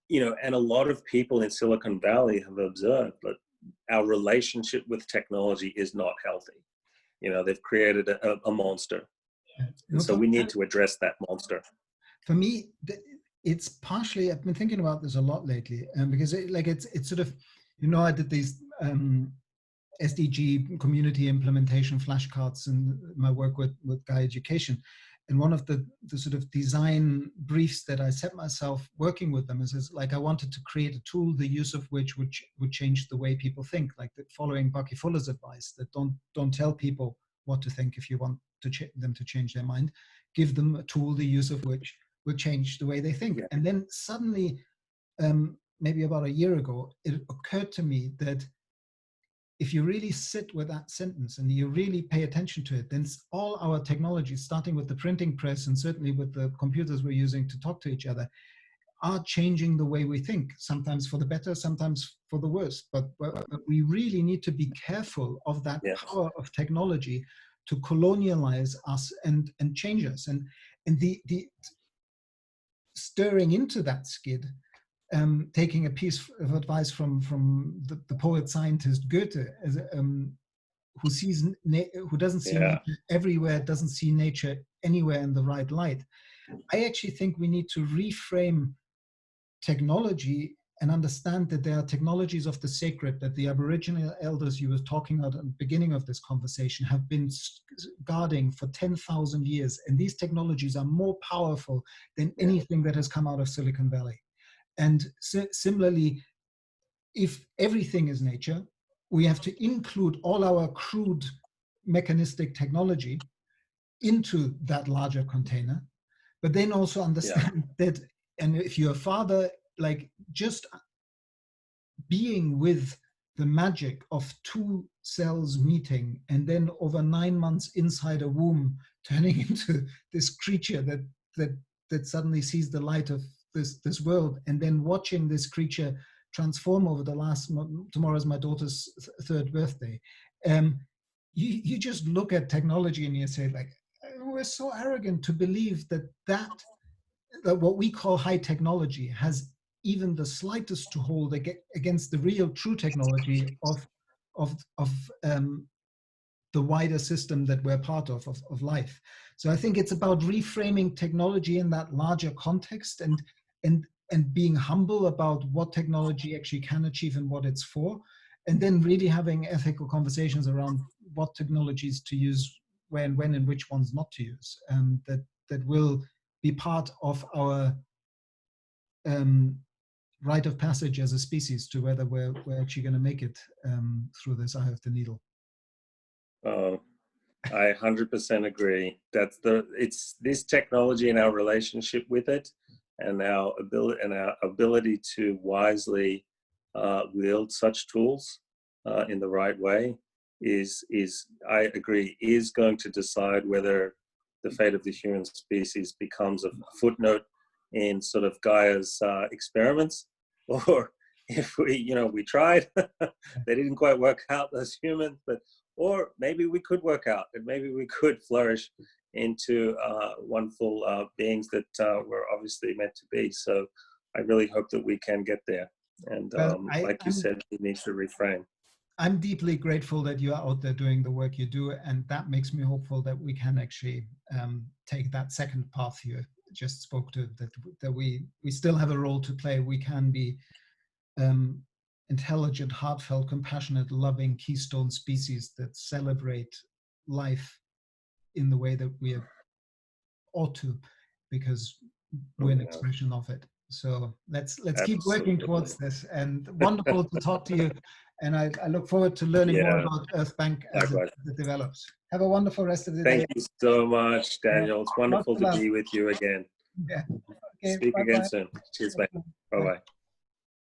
and a lot of people in Silicon Valley have observed that our relationship with technology is not healthy. They've created a monster. And so we need to address that monster. For me, it's partially, I've been thinking about this a lot lately, because it's sort of, I did these SDG community implementation flashcards in my work with Guy Education. And one of the sort of design briefs that I set myself working with them is like, I wanted to create a tool, the use of which would change the way people think, like following Bucky Fuller's advice, that don't tell people what to think if you want them to change their mind. Give them a tool, the use of which will change the way they think. And then suddenly, maybe about a year ago, it occurred to me that if you really sit with that sentence and you really pay attention to it, then all our technologies, starting with the printing press and certainly with the computers we're using to talk to each other, are changing the way we think, sometimes for the better, sometimes for the worse. But we really need to be careful of that power of technology to colonialize us and change us. And the stirring into that skid, taking a piece of advice from the poet scientist Goethe, who doesn't see nature everywhere, doesn't see nature anywhere in the right light. I actually think we need to reframe technology and understand that there are technologies of the sacred that the Aboriginal elders you were talking about at the beginning of this conversation have been guarding for 10,000 years. And these technologies are more powerful than anything that has come out of Silicon Valley. And similarly, if everything is nature, we have to include all our crude mechanistic technology into that larger container, but then also understand that, and if you're a father, like just being with the magic of two cells meeting and then over 9 months inside a womb turning into this creature that suddenly sees the light of this world, and then watching this creature transform over the last, tomorrow's my daughter's third birthday. You just look at technology and you say, like, we're so arrogant to believe that what we call high technology has even the slightest to hold against the real true technology of the wider system that we're part of life. So I think it's about reframing technology in that larger context, and being humble about what technology actually can achieve and what it's for, and then really having ethical conversations around what technologies to use, when and which ones not to use, that will be part of our rite of passage as a species to whether we're actually going to make it through this eye of the needle. Oh, I 100% agree. It's this technology and our relationship with it, and our ability to wisely wield such tools in the right way is I agree, is going to decide whether the fate of the human species becomes a footnote in sort of Gaia's experiments, or if we tried, they didn't quite work out as humans, or maybe we could work out, and maybe we could flourish into wonderful beings that we're obviously meant to be. So I really hope that we can get there. And like you said, we need to reframe. I'm deeply grateful that you are out there doing the work you do, and that makes me hopeful that we can actually take that second path you just spoke to, that we still have a role to play. We can be intelligent, heartfelt, compassionate, loving keystone species that celebrate life in the way that we ought to, because we're an expression of it. So let's keep working towards this. And wonderful to talk to you. And I look forward to learning more about Earthbank as it develops. Have a wonderful rest of the day. Thank you so much, Daniel. It's wonderful to be with you again. Yeah. Okay, Speak again soon. Cheers, mate. Bye-bye.